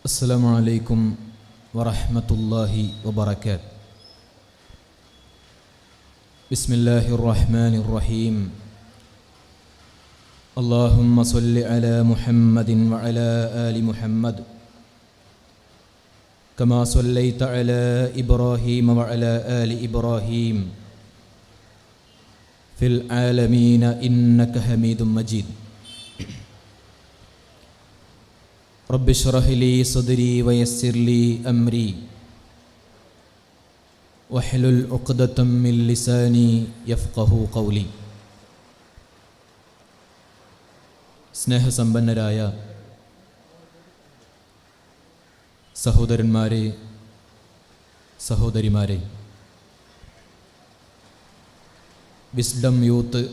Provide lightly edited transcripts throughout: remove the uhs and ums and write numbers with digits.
അസ്സലാമു അലൈക്കും വറഹ്മത്തുള്ളാഹി വബറകാതുഹു. ബിസ്മില്ലാഹിർ റഹ്മാനിർ റഹീം. അല്ലാഹുമ്മ സ്വല്ലി അലാ മുഹമ്മദിൻ വഅലാ ആലി മുഹമ്മദ് കമാ സ്വല്ലൈത അലാ ഇബ്രാഹീമ വഅലാ ആലി ഇബ്രാഹീം ഫിൽ ആലമീന ഇന്നക ഹമീദും മജീദ്. റബ്ബി ശ്റഹ് ലീ സദ്രി വയസ്സിർ ലീ അംരി വഹ്ലുൽ ഉഖ്ദതം മിൻ ലിസാനി യഫ്ഖഹു ഖൗലി. സ്നേഹസമ്പന്നരായ സഹോദരന്മാരെ, സഹോദരിമാരെ, വിസ്ഡം യൂത്ത്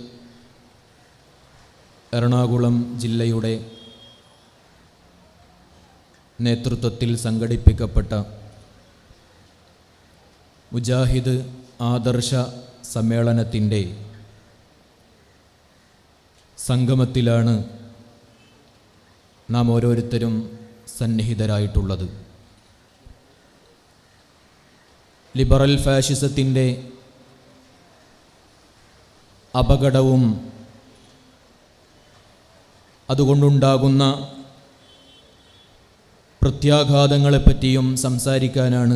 എറണാകുളം ജില്ലയുടെ നേതൃത്വത്തിൽ സംഘടിപ്പിക്കപ്പെട്ട മുജാഹിദ് ആദർശ സമ്മേളനത്തിൻ്റെ സംഗമത്തിലാണ് നാം ഓരോരുത്തരും സന്നിഹിതരായിട്ടുള്ളത്. ലിബറൽ ഫാഷിസത്തിൻ്റെ അപകടവും അതുകൊണ്ടുണ്ടാകുന്ന പ്രത്യാഘാതങ്ങളെപ്പറ്റിയും സംസാരിക്കാനാണ്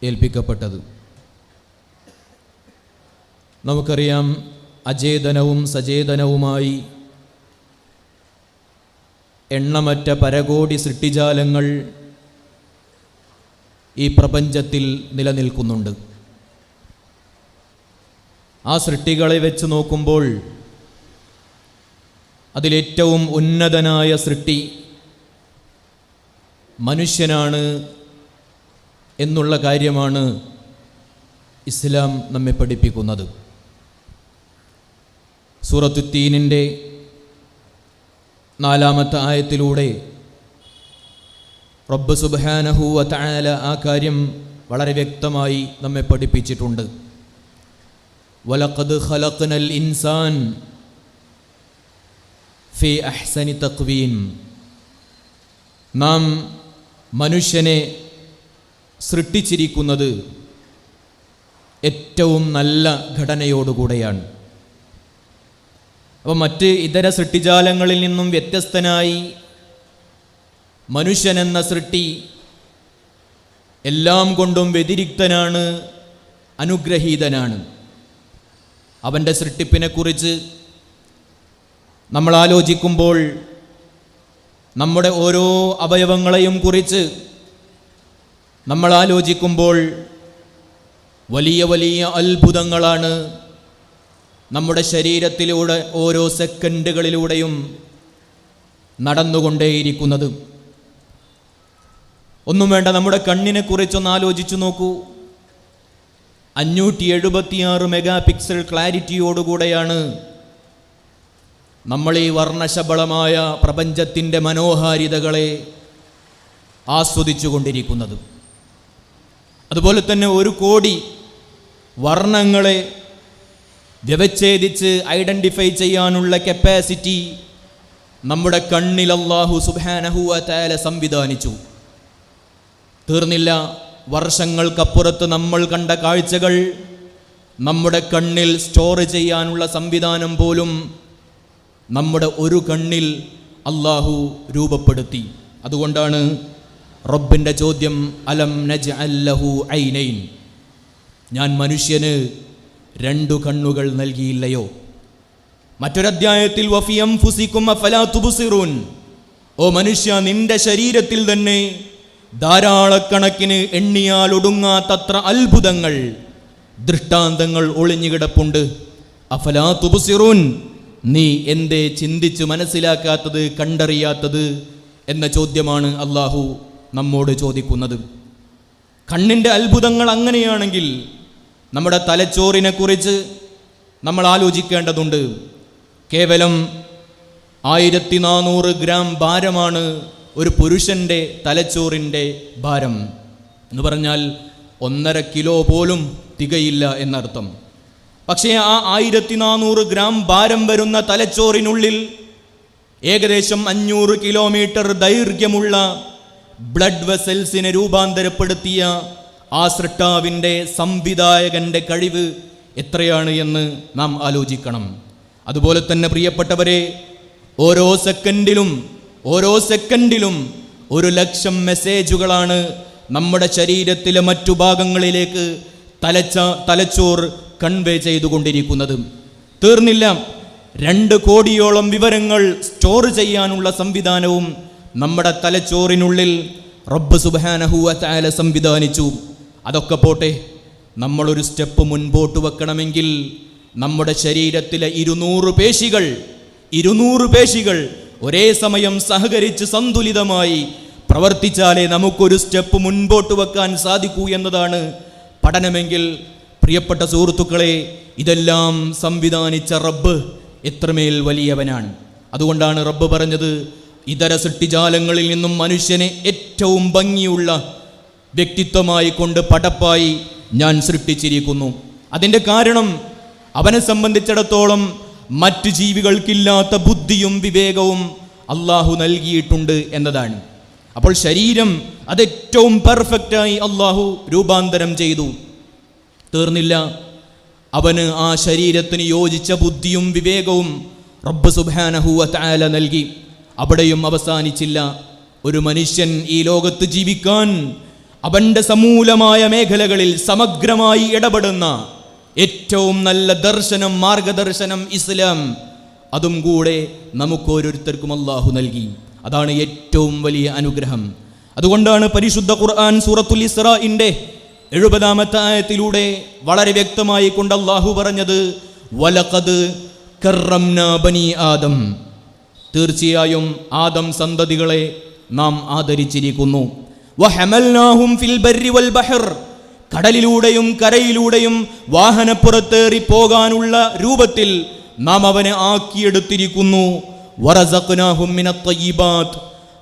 ഏൽപ്പിക്കപ്പെട്ടത്. നമുക്കറിയാം, അചേതനവും സചേതനവുമായി എണ്ണമറ്റ പരകോടി സൃഷ്ടിജാലങ്ങൾ ഈ പ്രപഞ്ചത്തിൽ നിലനിൽക്കുന്നുണ്ട്. ആ സൃഷ്ടികളെ വെച്ച് നോക്കുമ്പോൾ അതിലേറ്റവും ഉന്നതനായ സൃഷ്ടി മനുഷ്യനാണ് എന്നുള്ള കാര്യമാണ് ഇസ്ലാം നമ്മെ പഠിപ്പിക്കുന്നത്. സൂറത്തു തീനിൻ്റെ 4-ാമത്തെ ആയത്തിലൂടെ റബ്ബ് സുബ്ഹാനഹു വ തആല ആ കാര്യം വളരെ വ്യക്തമായി നമ്മെ പഠിപ്പിച്ചിട്ടുണ്ട്. വലഖദ് ഖലഖ്നൽ ഇൻസാൻ ഫീ അഹ്സനി തഖ്വീം. നാം മനുഷ്യനെ സൃഷ്ടിച്ചിരിക്കുന്നത് ഏറ്റവും നല്ല ഘടനയോടുകൂടെയാണ്. അപ്പോൾ മറ്റ് ഇതര സൃഷ്ടിജാലങ്ങളിൽ നിന്നും വ്യത്യസ്തനായി മനുഷ്യനെന്ന സൃഷ്ടി എല്ലാം കൊണ്ടും വ്യതിരിക്തനാണ്, അനുഗ്രഹീതനാണ്. അവൻ്റെ സൃഷ്ടിപ്പിനെക്കുറിച്ച് നമ്മൾ ആലോചിക്കുമ്പോൾ നമ്മുടെ ഓരോ അവയവങ്ങളെയും കുറിച്ച് നമ്മൾ ആലോചിക്കുമ്പോൾ വലിയ വലിയ അത്ഭുതങ്ങളാണ് നമ്മുടെ ശരീരത്തിലൂടെ ഓരോ സെക്കൻഡുകളിലൂടെയും നടന്നുകൊണ്ടേയിരിക്കുന്നത്. ഒന്നും വേണ്ട, നമ്മുടെ കണ്ണിനെ കുറിച്ചൊന്ന് ആലോചിച്ചു നോക്കൂ. 576 മെഗാ പിക്സൽ ക്ലാരിറ്റിയോടുകൂടെയാണ് നമ്മൾ ഈ വർണ്ണശബളമായ പ്രപഞ്ചത്തിൻ്റെ മനോഹാരിതകളെ ആസ്വദിച്ചു കൊണ്ടിരിക്കുന്നത്. അതുപോലെ തന്നെ 1 കോടി വർണ്ണങ്ങളെ വ്യവച്ഛേദിച്ച് ഐഡൻറ്റിഫൈ ചെയ്യാനുള്ള കപ്പാസിറ്റി നമ്മുടെ കണ്ണിൽ അല്ലാഹു സുബ്ഹാനഹു വ തആല സംവിധാനിച്ചു. തീർന്നില്ല, വർഷങ്ങൾക്കപ്പുറത്ത് നമ്മൾ കണ്ട കാഴ്ചകൾ നമ്മുടെ കണ്ണിൽ സ്റ്റോർ ചെയ്യാനുള്ള സംവിധാനം പോലും നമ്മുടെ ഒരു കണ്ണിൽ അല്ലാഹു രൂപപ്പെടുത്തി. അതുകൊണ്ടാണ് റബ്ബിൻ്റെ ചോദ്യം, അലം നജ്അൽ ലഹു ഐനൈൻ, ഞാൻ മനുഷ്യന് 2 കണ്ണുകൾ നൽകിയില്ലയോ? മറ്റൊരധ്യായത്തിൽ വഫി അൻഫുസികും അഫലാ തുബ്സിറൂൻ, ഓ മനുഷ്യ, നിന്റെ ശരീരത്തിൽ തന്നെ ധാരാളക്കണക്കിന് എണ്ണിയാൽ ഒടുങ്ങാത്തത്ര അത്ഭുതങ്ങൾ, ദൃഷ്ടാന്തങ്ങൾ ഒളിഞ്ഞുകിടപ്പുണ്ട്. അഫലാ തുബ്സിറൂൻ, നീ എന്തേ ചിന്തിച്ച് മനസ്സിലാക്കാത്തത്, കണ്ടറിയാത്തത് എന്ന ചോദ്യമാണ് അല്ലാഹു നമ്മോട് ചോദിക്കുന്നത്. കണ്ണിൻ്റെ അത്ഭുതങ്ങൾ അങ്ങനെയാണെങ്കിൽ നമ്മുടെ തലച്ചോറിനെ കുറിച്ച് നമ്മൾ ആലോചിക്കേണ്ടതുണ്ട്. കേവലം 1400 ഗ്രാം ഭാരമാണ് ഒരു പുരുഷൻ്റെ തലച്ചോറിൻ്റെ ഭാരം എന്ന് പറഞ്ഞാൽ 1.5 കിലോ പോലും തികയില്ല എന്നർത്ഥം. പക്ഷേ ആ 1400 ഗ്രാം ഭാരം വരുന്ന തലച്ചോറിനുള്ളിൽ ഏകദേശം 500 കിലോമീറ്റർ ദൈർഘ്യമുള്ള ബ്ലഡ് വെസൽസിനെ രൂപാന്തരപ്പെടുത്തിയ ആ സൃഷ്ടാവിൻ്റെ സംവിധായകൻ്റെ കഴിവ് എത്രയാണ് എന്ന് നാം ആലോചിക്കണം. അതുപോലെ തന്നെ പ്രിയപ്പെട്ടവരെ, ഓരോ സെക്കൻഡിലും 1,00,000 മെസ്സേജുകളാണ് നമ്മുടെ ശരീരത്തിലെ മറ്റു ഭാഗങ്ങളിലേക്ക് തലച്ചോർ കൺവേ ചെയ്തുകൊണ്ടിരിക്കുന്നത്. തീർന്നില്ല, 2 കോടിയോളം വിവരങ്ങൾ സ്റ്റോർ ചെയ്യാനുള്ള സംവിധാനവും നമ്മുടെ തലച്ചോറിനുള്ളിൽ റബ്ബ് സുബ്ഹാനഹു വ തആല സംവിധാനിച്ചു. അതൊക്കെ പോട്ടെ, നമ്മളൊരു സ്റ്റെപ്പ് മുൻപോട്ട് വെക്കണമെങ്കിൽ നമ്മുടെ ശരീരത്തിലെ 200 പേശികൾ ഒരേ സമയം സഹകരിച്ച് സന്തുലിതമായി പ്രവർത്തിച്ചാലേ നമുക്കൊരു സ്റ്റെപ്പ് മുൻപോട്ട് വെക്കാൻ സാധിക്കൂ എന്നതാണ് പഠനമെങ്കിൽ പ്രിയപ്പെട്ട സുഹൃത്തുക്കളെ, ഇതെല്ലാം സംവിധാനിച്ച റബ്ബ് എത്രമേൽ വലിയവനാണ്. അതുകൊണ്ടാണ് റബ്ബ് പറഞ്ഞത്, ഇതര സൃഷ്ടിജാലങ്ങളിൽ നിന്നും മനുഷ്യനെ ഏറ്റവും ഭംഗിയുള്ള വ്യക്തിത്വമായി കൊണ്ട് പടപ്പായി ഞാൻ സൃഷ്ടിച്ചിരിക്കുന്നു. അതിൻ്റെ കാരണം അവനെ സംബന്ധിച്ചിടത്തോളം മറ്റു ജീവികൾക്കില്ലാത്ത ബുദ്ധിയും വിവേകവും അള്ളാഹു നൽകിയിട്ടുണ്ട് എന്നതാണ്. അപ്പോൾ ശരീരം അതേറ്റവും പെർഫെക്റ്റായി അള്ളാഹു രൂപാന്തരം ചെയ്തു. തീർന്നില്ല, അവന് ആ ശരീരത്തിന് യോജിച്ച ബുദ്ധിയും വിവേകവും റബ്ബ് സുബ്ഹാനഹു വ തആല നൽകി. അവിടെയും അവസാനിച്ചില്ല. ഒരു മനുഷ്യൻ ഈ ലോകത്ത് ജീവിക്കാൻ അവൻ്റെ സമൂലമായ മേഖലകളിൽ സമഗ്രമായി ഇടപെടുന്ന ഏറ്റവും നല്ല മാർഗദർശനം ഇസ്ലാം, അതും കൂടെ നമുക്കോരോരുത്തർക്കും അള്ളാഹു നൽകി. അതാണ് ഏറ്റവും വലിയ അനുഗ്രഹം. അതുകൊണ്ടാണ് പരിശുദ്ധ ഖുർആൻ സൂറത്തുൽ ഇസ്രാഇന്റെ 70-ാമത്തെ ആയത്തിലൂടെ വളരെ വ്യക്തമായി കൊണ്ട് അള്ളാഹു പറഞ്ഞത്, വലഖദ് കറംനാ ബനി ആദം, തീർച്ചയായും ആദം സന്തതികളെ നാം ആദരിച്ചിരിക്കുന്നു. വഹമൽനാഹും ഫിൽ ബർരി വൽ ബഹർ, കടലിലൂടെയും കരയിലൂടെയും വാഹനപ്പുറത്തേറി പോകാനുള്ള രൂപത്തിൽ നാം അവനെ ആക്കിയെടുത്തിരിക്കുന്നു. വറസഖ്നാഹും മിനത് ത്വയ്യിബാത്ത്,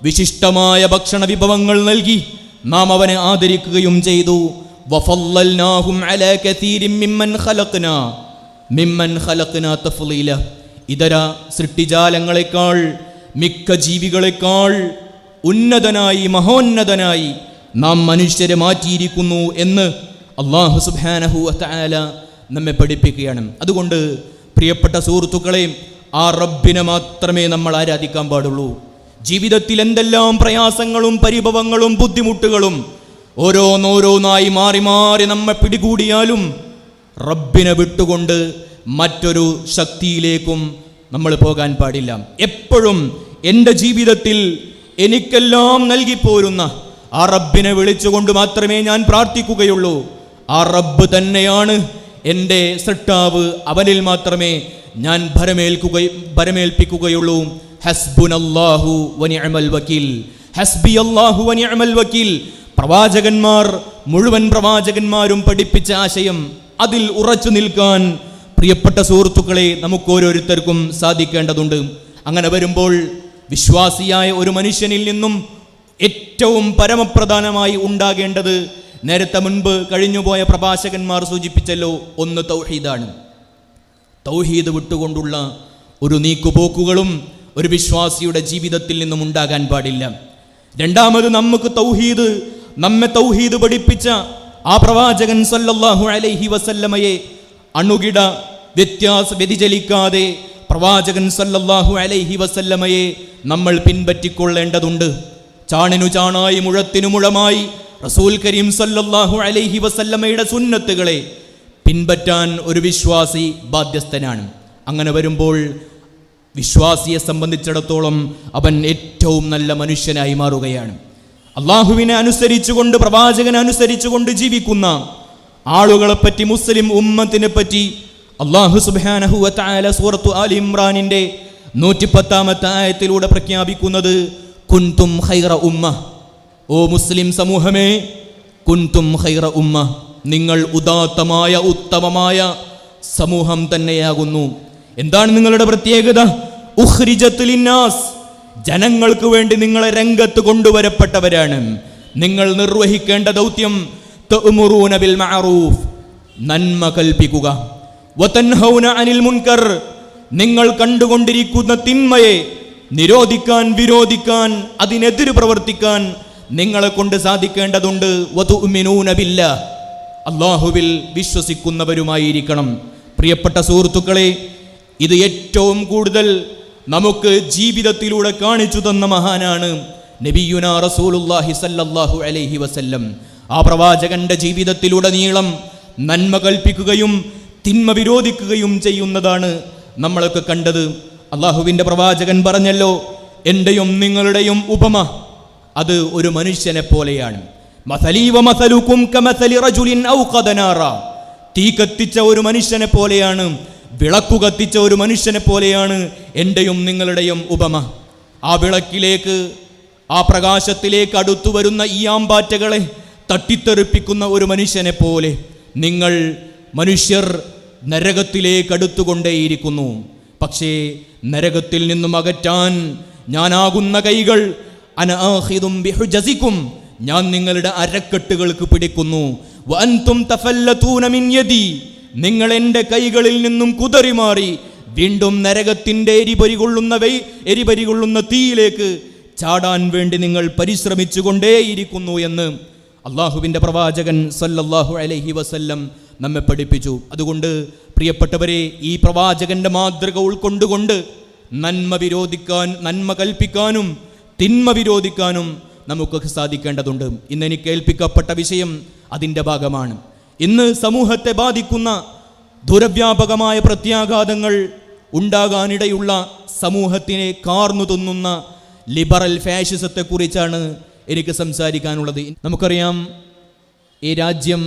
വിശിഷ്ടമായ ഭക്ഷണ വിഭവങ്ങൾ നൽകി നാം അവനെ ആദരിക്കുകയും ചെയ്തു. വഫല്ലൽനാഹും അലാ കസീരിൻ മിമ്മൻ ഖലഖ്നാ തഫ്ളീല, ഇതര സൃഷ്ടിജാലങ്ങളെക്കാൾ മിക്ക ജീവികളെക്കാൾ ഉന്നതനായി മഹോന്നതനായി നാം മനുഷ്യരെ മാറ്റിയിരിക്കുന്നു എന്ന് അല്ലാഹു സുബ്ഹാനഹു വ തആല നമ്മെ പഠിപ്പിക്കുകയാണ്. അതുകൊണ്ട് പ്രിയപ്പെട്ട സുഹൃത്തുക്കളെ, ആ റബ്ബിനെ മാത്രമേ നമ്മൾ ആരാധിക്കാൻ പാടുള്ളൂ. ജീവിതത്തിൽ എന്തെല്ലാം പ്രയാസങ്ങളും പരിഭവങ്ങളും ബുദ്ധിമുട്ടുകളും ഓരോന്നോരോന്നായി മാറി മാറി നമ്മെ പിടികൂടിയാലും റബ്ബിനെ വിട്ടുകൊണ്ട് മറ്റൊരു ശക്തിയിലേക്കും നമ്മൾ പോകാൻ പാടില്ല. എപ്പോഴും എൻ്റെ ജീവിതത്തിൽ എനിക്കെല്ലാം നൽകിപ്പോരുന്ന ആ റബ്ബിനെ വിളിച്ചുകൊണ്ട് മാത്രമേ ഞാൻ പ്രാർത്ഥിക്കുകയുള്ളൂ. ആ റബ്ബ് തന്നെയാണ് എൻ്റെ സൃഷ്ടാവ്, അവനിൽ മാത്രമേ ഞാൻ ഭരമേൽപ്പിക്കുകയുള്ളൂ. ഹസ്ബുനല്ലാഹു വനിഅമൽ വക്കീൽ, ഹസ്ബിയല്ലാഹു വനിഅമൽ വക്കീൽ, മുഴുവൻ പ്രവാചകന്മാരും പഠിപ്പിച്ച ആശയം, അതിൽ ഉറച്ചു നിൽക്കാൻ പ്രിയപ്പെട്ട സുഹൃത്തുക്കളെ നമുക്ക് ഓരോരുത്തർക്കും സാധിക്കേണ്ടതുണ്ട്. അങ്ങനെ വരുമ്പോൾ വിശ്വാസിയായ ഒരു മനുഷ്യനിൽ നിന്നും ഏറ്റവും പരമപ്രധാനമായി ഉണ്ടാകേണ്ടത്, നേരത്തെ മുൻപ് കഴിഞ്ഞുപോയ പ്രഭാഷകന്മാർ സൂചിപ്പിച്ചല്ലോ, ഒന്ന് തൗഹീദാണ്. തൗഹീദ് വിട്ടുകൊണ്ടുള്ള ഒരു നീക്കുപോക്കുകളും ഒരു വിശ്വാസിയുടെ ജീവിതത്തിൽ നിന്നും ഉണ്ടാകാൻ പാടില്ല. രണ്ടാമത്, നമ്മെ തൗഹീദ് പഠിപ്പിച്ച ആ പ്രവാചകൻ സല്ലല്ലാഹു അലൈഹി വസല്ലമയെ അണുകിട വ്യതിചലിക്കാതെ പ്രവാചകൻ സല്ലല്ലാഹു അലൈഹി വസല്ലമയെ നമ്മൾ പിൻപറ്റിക്കൊള്ളേണ്ടതുണ്ട്. ചാണിനു ചാണായി മുഴത്തിനു മുഴമായി റസൂൽ കരീം സല്ലല്ലാഹു അലൈഹി വസല്ലമയുടെ സുന്നത്തുകളെ പിൻപറ്റാൻ ഒരു വിശ്വാസി ബാധ്യസ്ഥനാണ്. അങ്ങനെ വരുമ്പോൾ വിശ്വാസിയെ സംബന്ധിച്ചിടത്തോളം അവൻ ഏറ്റവും നല്ല മനുഷ്യനായി മാറുകയാണ്. അള്ളാഹുവിനെ അനുസരിച്ചുകൊണ്ട്, പ്രവാചകനെ അനുസരിച്ചുകൊണ്ട് ജീവിക്കുന്ന ആളുകളെപ്പറ്റി, മുസ്ലിം ഉമ്മത്തിനെ പറ്റി അള്ളാഹു സുബ്ഹാനഹു വ തആല സൂറത്തു ആലി ഇമ്രാനിന്റെ 110-ാമത്തെ ആയത്തിലൂടെ പ്രഖ്യാപിക്കുന്നത്, കുൻതും ഖൈറ ഉമ്മ, ഓ മുസ്ലിം സമൂഹമേ, കുൻതും ഖൈറ ഉമ്മ, നിങ്ങൾ ഉദാത്തമായ ഉത്തമമായ സമൂഹം തന്നെയാകുന്നു. എന്താണ് നിങ്ങളുടെ പ്രത്യേകത? ഉഖ്രിജത് ലിന്നാസ്, ജനങ്ങൾക്ക് വേണ്ടി നിങ്ങളെ രംഗത്ത് കൊണ്ടുവരപ്പെട്ടവരാണ്. നിങ്ങൾ നിർവഹിക്കേണ്ട ദൗത്യം തഅ്മുറൂന ബിൽ മഅറൂഫ്, നന്മ കൽപ്പിക്കുക, വതൻഹൗന അനിൽ മുൻകർ, നിങ്ങൾ കണ്ടുകൊണ്ടിരിക്കുന്ന തിന്മയെ നിരോധിക്കാൻ, വിരോധിക്കാൻ, അതിനെതിര് പ്രവർത്തിക്കാൻ നിങ്ങളെ കൊണ്ട് സാധിക്കേണ്ടതുണ്ട്. വതുഅ്മിനൂന ബില്ലാഹ്, അല്ലാഹുവിൽ വിശ്വസിക്കുന്നവരുമായിരിക്കണം. പ്രിയപ്പെട്ട സുഹൃത്തുക്കളെ, ഇത് ഏറ്റവും കൂടുതൽ നമുക്ക് ജീവിതത്തിലൂടെ കാണിച്ചു തന്ന മഹാനാണ് നബിയുനാ റസൂലുള്ളാഹി സ്വല്ലല്ലാഹു അലൈഹി വസല്ലം. ആ പ്രവാചകന്റെ ജീവിതത്തിലുടനീളം നന്മ കൽപ്പിക്കുകയും തിന്മ വിരോധിക്കുകയും ചെയ്യുന്നതാണ് നമ്മളൊക്കെ കണ്ടത്. അള്ളാഹുവിൻ്റെ പ്രവാചകൻ പറഞ്ഞല്ലോ, എൻ്റെയും നിങ്ങളുടെയും ഉപമ അത് ഒരു മനുഷ്യനെ പോലെയാണ്. മസലീ വമസലുകും കമസലി റജുലിൻ ഔഖദ നാറ, തീ കത്തിച്ച ഒരു മനുഷ്യനെ പോലെയാണ്, വിളക്കു കത്തിച്ച ഒരു മനുഷ്യനെ പോലെയാണ് എൻ്റെയും നിങ്ങളുടെയും ഉപമ. ആ വിളക്കിലേക്ക്, ആ പ്രകാശത്തിലേക്ക് അടുത്തു വരുന്ന ഈ ആമ്പാറ്റകളെ തട്ടിത്തെറിപ്പിക്കുന്ന ഒരു മനുഷ്യനെ പോലെ നിങ്ങൾ മനുഷ്യർ നരകത്തിലേക്ക് അടുത്തുകൊണ്ടേയിരിക്കുന്നു. പക്ഷേ നരകത്തിൽ നിന്നും അകറ്റാൻ ഞാനാകുന്ന കൈകൾ, അന ആഖിദും ബിഹുജസികും, ഞാൻ നിങ്ങളുടെ അരക്കെട്ടുകൾക്ക് പിടിക്കുന്നു. വഅൻതും തഫല്ലതൂന മിൻ യദി, നിങ്ങൾ എൻ്റെ കൈകളിൽ നിന്നും കുതറിമാറി വീണ്ടും നരകത്തിൻ്റെ എരിപരികൊള്ളുന്ന തീയിലേക്ക് ചാടാൻ വേണ്ടി നിങ്ങൾ പരിശ്രമിച്ചു കൊണ്ടേയിരിക്കുന്നു എന്ന് അള്ളാഹുവിൻ്റെ പ്രവാചകൻ സല്ലല്ലാഹു അലൈഹി വസല്ലം നമ്മെ പഠിപ്പിച്ചു. അതുകൊണ്ട് പ്രിയപ്പെട്ടവരെ, ഈ പ്രവാചകന്റെ മാതൃക ഉൾക്കൊണ്ടുകൊണ്ട് നന്മ കൽപ്പിക്കാനും തിന്മ വിരോധിക്കാനും നമുക്കൊക്കെ സാധിക്കേണ്ടതുണ്ട്. ഇന്ന് എനിക്ക് ഏൽപ്പിക്കപ്പെട്ട വിഷയം അതിൻ്റെ ഭാഗമാണ്. ഇന്ന് സമൂഹത്തെ ബാധിക്കുന്ന ദുരവ്യാപകമായ പ്രത്യാഘാതങ്ങൾ ഉണ്ടാകാനിടയുള്ള, സമൂഹത്തിനെ കാർന്നു തിന്നുന്ന ലിബറൽ ഫാഷിസത്തെക്കുറിച്ചാണ് എനിക്ക് സംസാരിക്കാനുള്ളത്. നമുക്കറിയാം, ഈ രാജ്യം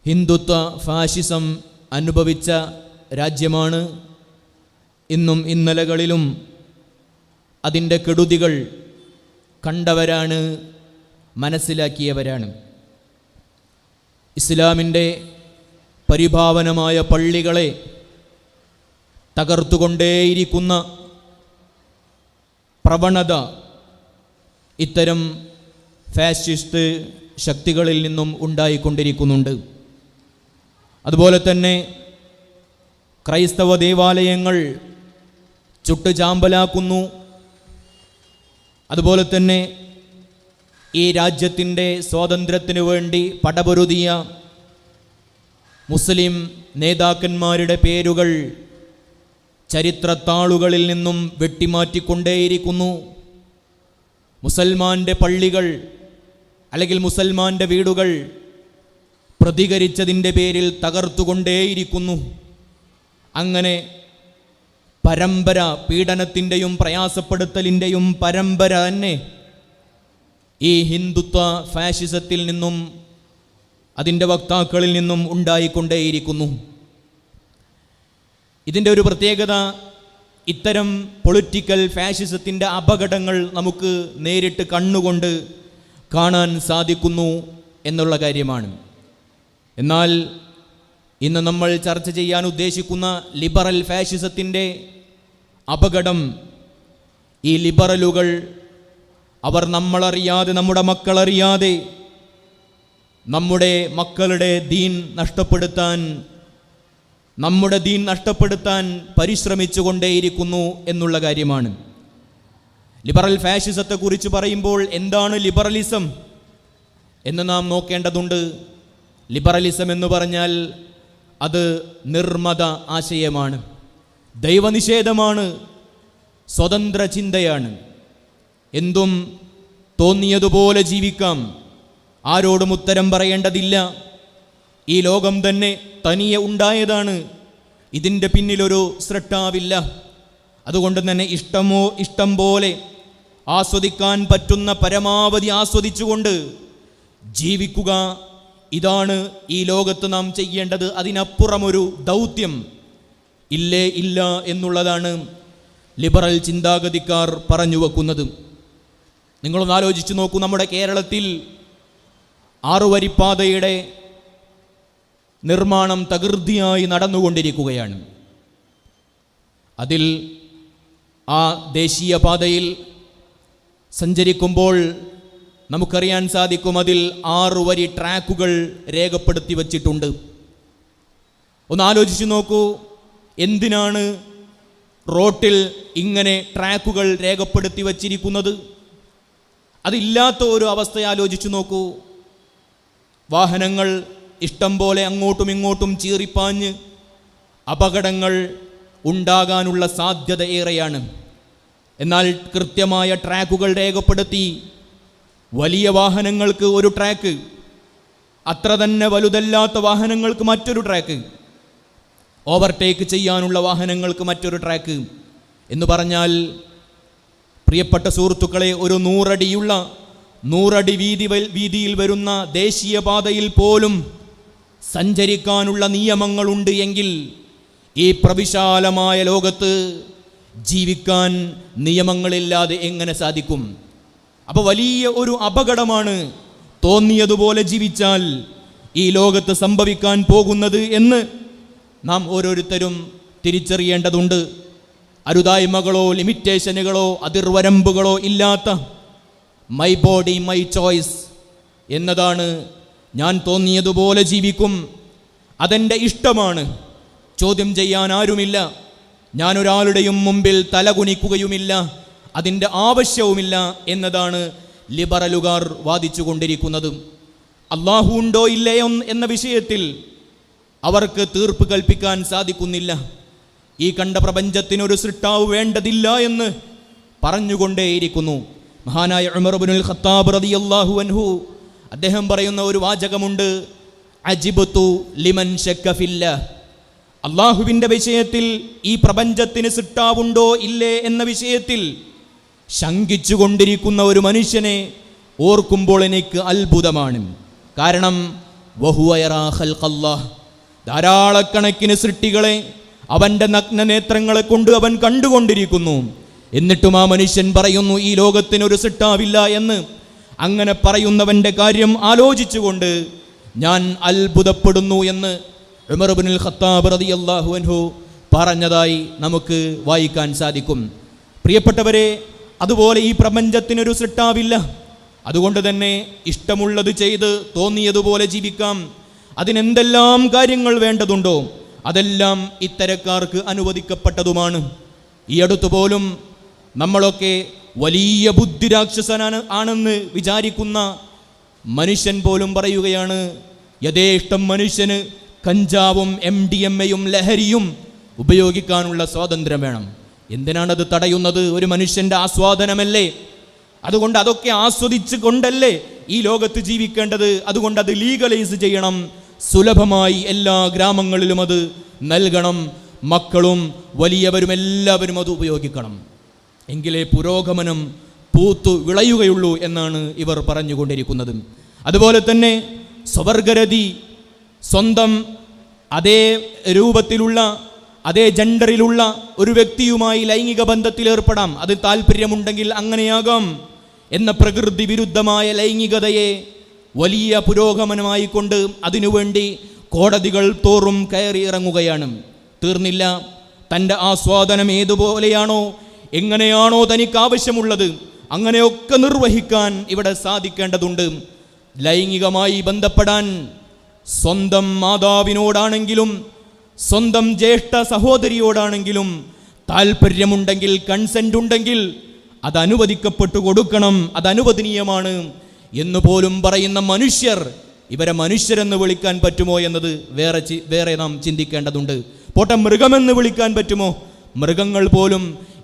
ഹിന്ദുത്വ ഫാഷിസം അനുഭവിച്ച രാജ്യമാണ്. ഇന്നും ഇന്നലകളിലും അതിൻ്റെ കെടുതികൾ കണ്ടവരാണ്, മനസ്സിലാക്കിയവരാണ്. ഇസ്ലാമിൻ്റെ പരിഭാവനമായ പള്ളികളെ തകർത്തുകൊണ്ടേയിരിക്കുന്ന പ്രവണത ഇത്തരം ഫാഷിസ്റ്റ് ശക്തികളിൽ നിന്നും ഉണ്ടായിക്കൊണ്ടിരിക്കുന്നുണ്ട്. അതുപോലെ തന്നെ ക്രൈസ്തവ ദേവാലയങ്ങൾ ചുട്ടുചാമ്പലാക്കുന്നു. അതുപോലെ തന്നെ ഈ രാജ്യത്തിൻ്റെ സ്വാതന്ത്ര്യത്തിനു വേണ്ടി പടപൊരുതിയ മുസ്ലിം നേതാക്കന്മാരുടെ പേരുകൾ ചരിത്രത്താളുകളിൽ നിന്നും വെട്ടിമാറ്റിക്കൊണ്ടേയിരിക്കുന്നു. മുസൽമാൻ്റെ പള്ളികൾ അല്ലെങ്കിൽ മുസൽമാൻ്റെ വീടുകൾ പ്രതികരിച്ചതിൻ്റെ പേരിൽ തകർത്തുകൊണ്ടേയിരിക്കുന്നു. അങ്ങനെ പരമ്പര, പീഡനത്തിൻ്റെയും പ്രയാസപ്പെടുത്തലിൻ്റെയും പരമ്പര തന്നെ ഈ ഹിന്ദുത്വ ഫാഷിസത്തിൽ നിന്നും അതിൻ്റെ വക്താക്കളിൽ നിന്നും ഉണ്ടായിക്കൊണ്ടേയിരിക്കുന്നു. ഇതിൻ്റെ ഒരു പ്രത്യേകത, ഇത്തരം പൊളിറ്റിക്കൽ ഫാഷിസത്തിൻ്റെ അപകടങ്ങൾ നമുക്ക് നേരിട്ട് കണ്ണുകൊണ്ട് കാണാൻ സാധിക്കുന്നു എന്നുള്ള കാര്യമാണ്. എന്നാൽ ഇന്ന് നമ്മൾ ചർച്ച ചെയ്യാൻ ഉദ്ദേശിക്കുന്ന ലിബറൽ ഫാഷിസത്തിൻ്റെ അപകടം, ഈ ലിബറലുകൾ അവർ നമ്മളറിയാതെ, നമ്മുടെ മക്കളറിയാതെ നമ്മുടെ മക്കളുടെ ദീൻ നഷ്ടപ്പെടുത്താൻ പരിശ്രമിച്ചു കൊണ്ടേയിരിക്കുന്നു എന്നുള്ള കാര്യമാണ്. ലിബറൽ ഫാഷിസത്തെക്കുറിച്ച് പറയുമ്പോൾ എന്താണ് ലിബറലിസം എന്ന് നാം നോക്കേണ്ടതുണ്ട്. ലിബറലിസം എന്ന് പറഞ്ഞാൽ അത് നിർമ്മത ആശയമാണ്, ദൈവനിഷേധമാണ്, സ്വതന്ത്ര ചിന്തയാണ്. എന്തും തോന്നിയതുപോലെ ജീവിക്കാം, ആരോടും ഉത്തരം പറയേണ്ടതില്ല, ഈ ലോകം തന്നെ തനിയെ ഉണ്ടായതാണ്, ഇതിൻ്റെ പിന്നിലൊരു സ്രഷ്ടാവില്ല, അതുകൊണ്ട് തന്നെ ഇഷ്ടം പോലെ ആസ്വദിക്കാൻ പറ്റുന്ന പരമാവധി ആസ്വദിച്ചുകൊണ്ട് ജീവിക്കുക, ഇതാണ് ഈ ലോകത്ത് നാം ചെയ്യേണ്ടത്. അതിനപ്പുറമൊരു ദൗത്യം ഇല്ല എന്നുള്ളതാണ് ലിബറൽ ചിന്താഗതിക്കാർ പറഞ്ഞു വെക്കുന്നത്. നിങ്ങളൊന്ന് ആലോചിച്ച് നോക്കൂ, നമ്മുടെ കേരളത്തിൽ 6 വരിപ്പാതയുടെ നിർമ്മാണം തകൃതിയായി നടന്നുകൊണ്ടിരിക്കുകയാണ്. അതിൽ ആ ദേശീയപാതയിൽ സഞ്ചരിക്കുമ്പോൾ നമുക്കറിയാൻ സാധിക്കും, അതിൽ 6 വരി ട്രാക്കുകൾ രേഖപ്പെടുത്തി വച്ചിട്ടുണ്ട്. ഒന്ന് ആലോചിച്ച് നോക്കൂ, എന്തിനാണ് റോട്ടിൽ ഇങ്ങനെ ട്രാക്കുകൾ രേഖപ്പെടുത്തി വച്ചിരിക്കുന്നത്? അതില്ലാത്ത ഒരു അവസ്ഥ ആലോചിച്ചു നോക്കൂ. വാഹനങ്ങൾ ഇഷ്ടം പോലെ അങ്ങോട്ടും ഇങ്ങോട്ടും ചീറിപ്പാഞ്ഞ് അപകടങ്ങൾ ഉണ്ടാകാനുള്ള സാധ്യത ഏറെയാണ്. എന്നാൽ കൃത്യമായ ട്രാക്കുകൾ രേഖപ്പെടുത്തി, വലിയ വാഹനങ്ങൾക്ക് ഒരു ട്രാക്ക്, അത്ര തന്നെ വലുതല്ലാത്ത വാഹനങ്ങൾക്ക് മറ്റൊരു ട്രാക്ക്, ഓവർടേക്ക് ചെയ്യാനുള്ള വാഹനങ്ങൾക്ക് മറ്റൊരു ട്രാക്ക് എന്ന് പറഞ്ഞാൽ, പ്രിയപ്പെട്ട സുഹൃത്തുക്കളെ, ഒരു 100 അടി വീതിയിൽ വരുന്ന ദേശീയപാതയിൽ പോലും സഞ്ചരിക്കാനുള്ള നിയമങ്ങളുണ്ട് എങ്കിൽ ഈ പ്രവിശാലമായ ലോകത്ത് ജീവിക്കാൻ നിയമങ്ങളില്ലാതെ എങ്ങനെ സാധിക്കും? അപ്പോൾ വലിയ ഒരു അപകടമാണ് തോന്നിയതുപോലെ ജീവിച്ചാൽ ഈ ലോകത്ത് സംഭവിക്കാൻ പോകുന്നത് എന്ന് നാം ഓരോരുത്തരും തിരിച്ചറിയേണ്ടതുണ്ട്. അരുതായ്മകളോ ലിമിറ്റേഷനുകളോ അതിർവരമ്പുകളോ ഇല്ലാത്ത മൈ ബോഡി മൈ ചോയ്സ് എന്നതാണ്. ഞാൻ തോന്നിയതുപോലെ ജീവിക്കും, അതെൻ്റെ ഇഷ്ടമാണ്, ചോദ്യം ചെയ്യാൻ ആരുമില്ല, ഞാനൊരാളുടെയും മുമ്പിൽ തലകുനിക്കുകയുമില്ല, അതിൻ്റെ ആവശ്യവുമില്ല എന്നതാണ് ലിബറലുകാർ വാദിച്ചു കൊണ്ടിരിക്കുന്നത്. അള്ളാഹു ഉണ്ടോ ഇല്ലയോ എന്ന വിഷയത്തിൽ അവർക്ക് തീർപ്പ് കൽപ്പിക്കാൻ സാധിക്കുന്നില്ല. ഈ കണ്ട പ്രപഞ്ചത്തിനൊരു സൃഷ്ടാവ് വേണ്ടതില്ല എന്ന് പറഞ്ഞുകൊണ്ടേയിരിക്കുന്നു. മഹാനായ ഉമർ ഇബ്നുൽ ഖത്താബ് റളിയല്ലാഹു അൻഹു അദ്ദേഹം പറയുന്ന ഒരു വാചകമുണ്ട്, അജിബ്തു ലിമൻ ശക്ക ഫില്ലാഹ്. അള്ളാഹുവിൻ്റെ വിഷയത്തിൽ, ഈ പ്രപഞ്ചത്തിന് സൃഷ്ടാവുണ്ടോ ഇല്ലേ എന്ന വിഷയത്തിൽ ശങ്കിച്ചു കൊണ്ടിരിക്കുന്ന ഒരു മനുഷ്യനെ ഓർക്കുമ്പോൾ എനിക്ക് അത്ഭുതമാണ്. കാരണം വഹുവ യറാ ഖൽഖല്ലാഹ്, ധാരാളക്കണക്കിന് സൃഷ്ടികളെ അവൻ്റെ നഗ്നനേത്രങ്ങളെ കൊണ്ട് അവൻ കണ്ടുകൊണ്ടിരിക്കുന്നു. എന്നിട്ടും ആ മനുഷ്യൻ പറയുന്നു ഈ ലോകത്തിനൊരു സൃഷ്ടാവില്ല എന്ന്. അങ്ങനെ പറയുന്നവൻ്റെ കാര്യം ആലോചിച്ചുകൊണ്ട് ഞാൻ അത്ഭുതപ്പെടുന്നു എന്ന് ഉമർ ഇബ്നുൽ ഖത്താബ് റളിയല്ലാഹു അൻഹു പറഞ്ഞതായി നമുക്ക് വായിക്കാൻ സാധിക്കും. പ്രിയപ്പെട്ടവരെ, അതുപോലെ ഈ പ്രപഞ്ചത്തിനൊരു സൃഷ്ടാവില്ല. അതുകൊണ്ട് തന്നെ ഇഷ്ടമുള്ളത് ചെയ്ത് തോന്നിയതുപോലെ ജീവിക്കാം. അതിനെന്തെല്ലാം കാര്യങ്ങൾ വേണ്ടതുണ്ടോ അതെല്ലാം ഇത്തരക്കാർക്ക് അനുവദിക്കപ്പെട്ടതുമാണ്. ഈ അടുത്തു പോലും നമ്മളൊക്കെ വലിയ ബുദ്ധിരാക്ഷസനാണെന്ന് വിചാരിക്കുന്ന മനുഷ്യൻ പോലും പറയുകയാണ്, യഥേഷ്ടം മനുഷ്യന് കഞ്ചാവും MDMA-യും ലഹരിയും ഉപയോഗിക്കാനുള്ള സ്വാതന്ത്ര്യം വേണം. എന്തിനാണത് തടയുന്നത്? ഒരു മനുഷ്യൻ്റെ ആസ്വാദനമല്ലേ? അതുകൊണ്ട് അതൊക്കെ ആസ്വദിച്ച് കൊണ്ടല്ലേ ഈ ലോകത്ത് ജീവിക്കേണ്ടത്? അതുകൊണ്ട് അത് ലീഗലൈസ് ചെയ്യണം, സുലഭമായി എല്ലാ ഗ്രാമങ്ങളിലും അത് നൽകണം, മക്കളും വലിയവരും എല്ലാവരും അത് ഉപയോഗിക്കണം. എങ്കിലേ പുരോഗമനം പൂത്തു വിളയുകയുള്ളൂ എന്നാണ് ഇവർ പറഞ്ഞുകൊണ്ടിരിക്കുന്നത്. അതുപോലെ തന്നെ സ്വവർഗരതി, സ്വന്തം അതേ രൂപത്തിലുള്ള അതേ ജെൻഡറിലുള്ള ഒരു വ്യക്തിയുമായി ലൈംഗിക ബന്ധത്തിൽ ഏർപ്പെടാം, അത് താല്പര്യമുണ്ടെങ്കിൽ അങ്ങനെയാകാം എന്ന പ്രകൃതി വിരുദ്ധമായ ലൈംഗികതയെ വലിയ പുരോഗമനമായി കൊണ്ട് അതിനുവേണ്ടി കോടതികൾ തോറും കയറി ഇറങ്ങുകയാണ്. തീർന്നില്ല, തൻ്റെ ആസ്വാദനം ഏതുപോലെയാണോ എങ്ങനെയാണോ തനിക്ക് ആവശ്യമുള്ളത് അങ്ങനെയൊക്കെ നിർവഹിക്കാൻ ഇവിടെ സാധിക്കേണ്ടതുണ്ട്. ലൈംഗികമായി ബന്ധപ്പെടാൻ സ്വന്തം മാതാവിനോടാണെങ്കിലും സ്വന്തം ജ്യേഷ്ഠ സഹോദരിയോടാണെങ്കിലും താല്പര്യമുണ്ടെങ്കിൽ, കൺസെൻ്റ് ഉണ്ടെങ്കിൽ അത് അനുവദിക്കപ്പെട്ടു കൊടുക്കണം, അത് അനുവദനീയമാണ് എന്ന് പോലും പറയുന്ന മനുഷ്യർ, ഇവരെ മനുഷ്യരെന്ന് വിളിക്കാൻ പറ്റുമോ എന്നത് വേറെ നാം ചിന്തിക്കേണ്ടതുണ്ട്. പോട്ടെ, മൃഗമെന്ന് വിളിക്കാൻ പറ്റുമോ? മൃഗങ്ങൾ പോലും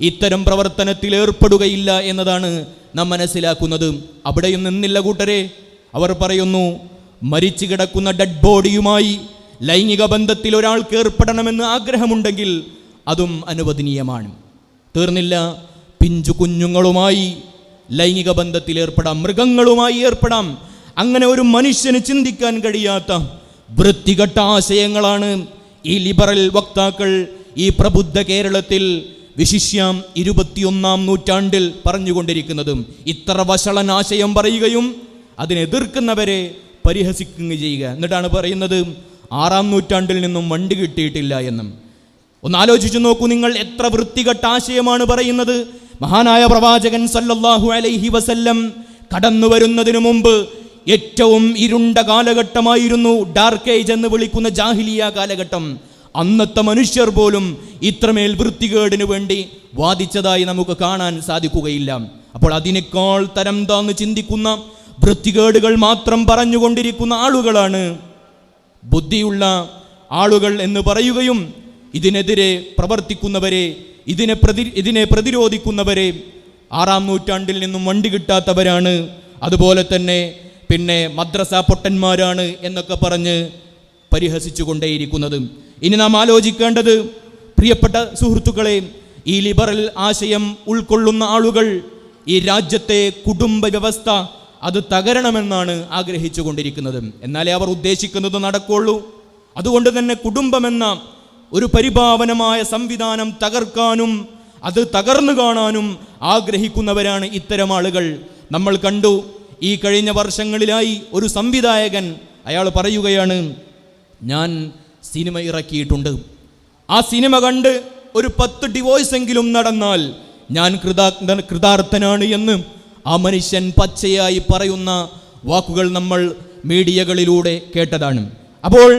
ഇത്തരം പ്രവർത്തനത്തിൽ ഏർപ്പെടുകയില്ല എന്നതാണ് നാം മനസ്സിലാക്കുന്നത്. അവിടെയും നിന്നില്ല കൂട്ടരെ. അവർ പറയുന്നു, മരിച്ചു കിടക്കുന്ന ഡെഡ് ബോഡിയുമായി ലൈംഗിക ബന്ധത്തിൽ ഒരാൾക്ക് ഏർപ്പെടണമെന്ന് ആഗ്രഹമുണ്ടെങ്കിൽ അതും അനുവദനീയമാണ്. തീർന്നില്ല, പിഞ്ചു കുഞ്ഞുങ്ങളുമായി ലൈംഗിക ബന്ധത്തിൽ ഏർപ്പെടാം, മൃഗങ്ങളുമായി ഏർപ്പെടാം. അങ്ങനെ ഒരു മനുഷ്യന് ചിന്തിക്കാൻ കഴിയാത്ത വൃത്തികെട്ട ആശയങ്ങളാണ് ഈ ലിബറൽ വക്താക്കൾ ഈ പ്രബുദ്ധ കേരളത്തിൽ വിശിഷ്യം 21-ാം നൂറ്റാണ്ടിൽ പറഞ്ഞുകൊണ്ടിരിക്കുന്നത്. ഇത്ര വഷളൻ ആശയം പറയുകയും അതിനെതിർക്കുന്നവരെ പരിഹസിക്കുകയും ചെയ്യുക. എന്നിട്ടാണ് പറയുന്നത് 6-ാം നൂറ്റാണ്ടിൽ നിന്നും വണ്ടി കിട്ടിയിട്ടില്ല എന്നും. ഒന്ന് ആലോചിച്ചു നോക്കൂ നിങ്ങൾ, എത്ര വൃത്തികെട്ട ആശയമാണ് പറയുന്നത്. മഹാനായ പ്രവാചകൻ സല്ലല്ലാഹു അലൈഹി വസല്ലം കടന്നു വരുന്നതിനു മുമ്പ് ഏറ്റവും ഇരുണ്ട കാലഘട്ടമായിരുന്നു ഡാർക്ക് ഏജ് എന്ന് വിളിക്കുന്ന ജാഹിലിയ കാലഘട്ടം. അന്നത്തെ മനുഷ്യർ പോലും ഇത്രമേൽ വൃത്തികേടിനു വേണ്ടി വാദിച്ചതായി നമുക്ക് കാണാൻ സാധിക്കുകയില്ല. അപ്പോൾ അതിനേക്കാൾ തരം താന്ന് ചിന്തിക്കുന്ന വൃത്തികേടുകൾ മാത്രം പറഞ്ഞുകൊണ്ടിരിക്കുന്ന ആളുകളാണ് ബുദ്ധിയുള്ള ആളുകൾ എന്ന് പറയുകയും ഇതിനെതിരെ പ്രവർത്തിക്കുന്നവരെ, ഇതിനെ പ്രതിരോധിക്കുന്നവരെ 6-ാം നൂറ്റാണ്ടിൽ നിന്നും വണ്ടി കിട്ടാത്തവരാണ്, അതുപോലെ തന്നെ പിന്നെ മദ്രസ പൊട്ടന്മാരാണ് എന്നൊക്കെ പറഞ്ഞ് പരിഹസിച്ചു കൊണ്ടേയിരിക്കുന്നത്. ഇനി നാം ആലോചിക്കേണ്ടത്, പ്രിയപ്പെട്ട സുഹൃത്തുക്കളെ, ഈ ലിബറൽ ആശയം ഉൾക്കൊള്ളുന്ന ആളുകൾ ഈ രാജ്യത്തെ കുടുംബ വ്യവസ്ഥ അത് തകരണമെന്നാണ് ആഗ്രഹിച്ചു കൊണ്ടിരിക്കുന്നത്. എന്നാലേ അവർ ഉദ്ദേശിക്കുന്നത് നടക്കുള്ളൂ. അതുകൊണ്ട് തന്നെ കുടുംബമെന്ന ഒരു പരിപാവനമായ സംവിധാനം തകർക്കാനും അത് തകർന്നു കാണാനും ആഗ്രഹിക്കുന്നവരാണ് ഇത്തരം ആളുകൾ. നമ്മൾ കണ്ടു, ഈ കഴിഞ്ഞ വർഷങ്ങളിലായി ഒരു സംവിധായകൻ അയാൾ പറയുകയാണ്, ഞാൻ സിനിമ ഇറക്കിയിട്ടുണ്ട്, ആ സിനിമ കണ്ട് ഒരു 10 ഡിവോഴ്സ് എങ്കിലും നടന്നാൽ ഞാൻ കൃതാർത്ഥനാണ് എന്ന് ആ മനുഷ്യൻ പച്ചയായി പറയുന്ന വാക്കുകൾ നമ്മൾ മീഡിയകളിലൂടെ കേട്ടതാണ്. അപ്പോൾ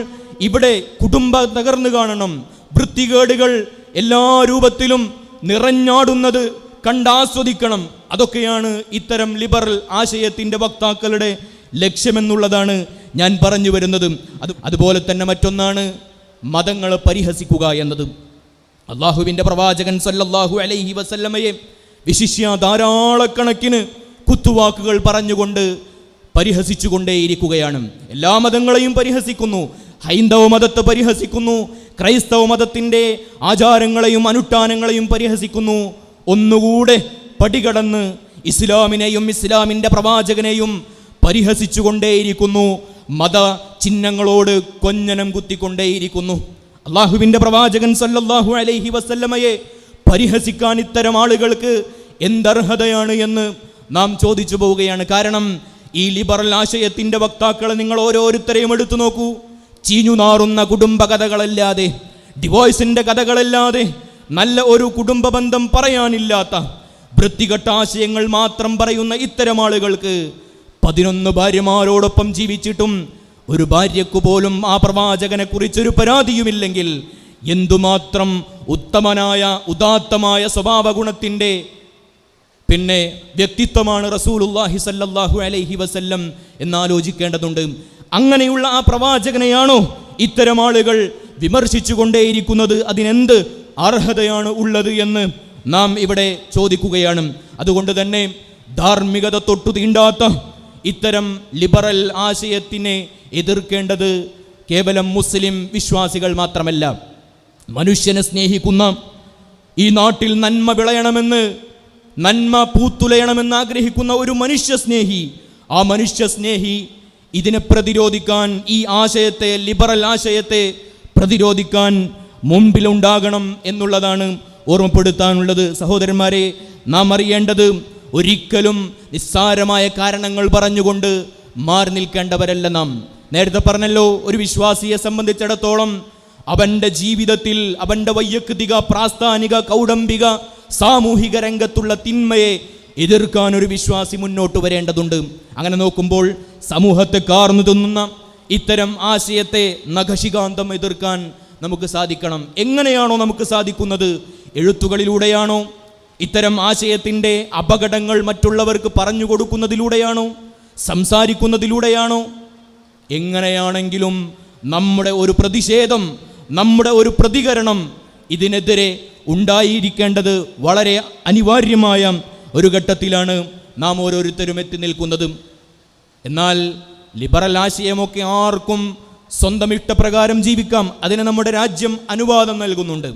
ഇവിടെ കുടുംബം തകർന്നു കാണണം, വൃത്തികേടുകൾ എല്ലാ രൂപത്തിലും നിറഞ്ഞാടുന്നത് കണ്ടാസ്വദിക്കണം, അതൊക്കെയാണ് ഇത്തരം ലിബറൽ ആശയത്തിൻ്റെ വക്താക്കളുടെ ലക്ഷ്യമെന്നുള്ളതാണ് ഞാൻ പറഞ്ഞു വരുന്നത്. അതുപോലെ തന്നെ മറ്റൊന്നാണ് മതങ്ങളെ പരിഹസിക്കുക എന്നത്. അള്ളാഹുവിൻ്റെ പ്രവാചകൻ സല്ലല്ലാഹു അലൈഹി വസല്ലമയെ വിശിഷ്യ ധാരാളക്കണക്കിന് കുത്തുവാക്കുകൾ പറഞ്ഞുകൊണ്ട് പരിഹസിച്ചുകൊണ്ടേയിരിക്കുകയാണ്. എല്ലാ മതങ്ങളെയും പരിഹസിക്കുന്നു, ഹൈന്ദവ മതത്തെ പരിഹസിക്കുന്നു, ക്രൈസ്തവ മതത്തിൻ്റെ ആചാരങ്ങളെയും അനുഷ്ഠാനങ്ങളെയും പരിഹസിക്കുന്നു. ഒന്നുകൂടെ പടികടന്ന് ഇസ്ലാമിനെയും ഇസ്ലാമിൻ്റെ പ്രവാചകനെയും പരിഹസിച്ചുകൊണ്ടേയിരിക്കുന്നു, മത ചിഹ്നങ്ങളോട് കൊഞ്ഞനം കുത്തിക്കൊണ്ടേയിരിക്കുന്നു. അള്ളാഹുവിൻ്റെ പ്രവാചകൻ സല്ലല്ലാഹു അലൈഹി വസല്ലമയെ പരിഹസിക്കാൻ ഇത്തരം ആളുകൾക്ക് എന്തർഹതയാണ് എന്ന് നാം ചോദിച്ചു പോവുകയാണ്. കാരണം ഈ ലിബറൽ ആശയത്തിൻ്റെ വക്താക്കളെ നിങ്ങൾ ഓരോരുത്തരെയും എടുത്തു നോക്കൂ. ചീഞ്ഞു നാറുന്ന കുടുംബ കഥകളല്ലാതെ, ഡിവോഴ്സിൻ്റെ കഥകളല്ലാതെ, നല്ല ഒരു കുടുംബ ബന്ധം പറയാനില്ലാത്ത വൃത്തികെട്ട ആശയങ്ങൾ മാത്രം പറയുന്ന ഇത്തരം ആളുകൾക്ക് 11 ഭാര്യമാരോടൊപ്പം ജീവിച്ചിട്ടും ഒരു ഭാര്യയ്ക്ക് പോലും ആ പ്രവാചകനെ കുറിച്ചൊരു പരാതിയുമില്ലെങ്കിൽ എന്തുമാത്രം ഉത്തമനായ ഉദാത്തമായ സ്വഭാവ ഗുണത്തിൻ്റെ പിന്നെ വ്യക്തിത്വമാണ് റസൂലുള്ളാഹി സല്ലല്ലാഹു അലൈഹി വസല്ലം എന്നാലോചിക്കേണ്ടതുണ്ട്. അങ്ങനെയുള്ള ആ പ്രവാചകനെയാണോ ഇത്തരം ആളുകൾ വിമർശിച്ചു കൊണ്ടേയിരിക്കുന്നത്? അതിനെന്ത് അർഹതയാണ് ഉള്ളത് എന്ന് നാം ഇവിടെ ചോദിക്കുകയാണ്. അതുകൊണ്ട് തന്നെ ധാർമ്മികത തൊട്ടു തീണ്ടാത്ത ഇത്തരം ലിബറൽ ആശയത്തിനെ എതിർക്കേണ്ടത് കേവലം മുസ്ലിം വിശ്വാസികൾ മാത്രമല്ല, മനുഷ്യനെ സ്നേഹിക്കുന്ന, ഈ നാട്ടിൽ നന്മ വിളയണമെന്ന്, നന്മ പൂത്തുലയണമെന്ന് ആഗ്രഹിക്കുന്ന ഒരു മനുഷ്യസ്നേഹി, ആ മനുഷ്യസ്നേഹി ഇതിനെ പ്രതിരോധിക്കാൻ, ഈ ആശയത്തെ, ലിബറൽ ആശയത്തെ പ്രതിരോധിക്കാൻ മുമ്പിലുണ്ടാകണം എന്നുള്ളതാണ് ഓർമ്മപ്പെടുത്താനുള്ളത്. സഹോദരന്മാരെ, നാം അറിയേണ്ടത് ഒരിക്കലും നിസ്സാരമായ കാരണങ്ങൾ പറഞ്ഞുകൊണ്ട് മാറി നിൽക്കേണ്ടവരല്ല നാം. നേരത്തെ പറഞ്ഞല്ലോ, ഒരു വിശ്വാസിയെ സംബന്ധിച്ചിടത്തോളം അവൻ്റെ ജീവിതത്തിൽ അവൻ്റെ വൈയക്തിക, പ്രാസ്ഥാനിക, കൗടംബിക, സാമൂഹിക രംഗത്തുള്ള തിന്മയെ എതിർക്കാൻ ഒരു വിശ്വാസി മുന്നോട്ട് വരേണ്ടതുണ്ട്. അങ്ങനെ നോക്കുമ്പോൾ സമൂഹത്തെ കാർന്നു തിന്നുന്ന ഇത്തരം ആശയത്തെ നഖശികാന്തം എതിർക്കാൻ നമുക്ക് സാധിക്കണം. എങ്ങനെയാണോ നമുക്ക് സാധിക്കുന്നത്? എഴുത്തുകളിലൂടെയാണോ? ഇത്തരം ആശയത്തിൻ്റെ അപകടങ്ങൾ മറ്റുള്ളവർക്ക് പറഞ്ഞു കൊടുക്കുന്നതിലൂടെയാണോ? സംസാരിക്കുന്നതിലൂടെയാണോ? എങ്ങനെയാണെങ്കിലും നമ്മുടെ ഒരു പ്രതിഷേധം, നമ്മുടെ ഒരു പ്രതികരണം ഇതിനെതിരെ ഉണ്ടായിരിക്കേണ്ടത് വളരെ അനിവാര്യമായ ഒരു ഘട്ടത്തിലാണ് നാം ഓരോരുത്തരും എത്തി നിൽക്കുന്നത്. എന്നാൽ ലിബറൽ ആശയമൊക്കെ ആർക്കും സ്വന്തം ഇഷ്ടപ്രകാരം ജീവിക്കാം. അതിന് നമ്മുടെ രാജ്യം അനുവാദം നൽകുന്നുണ്ട്.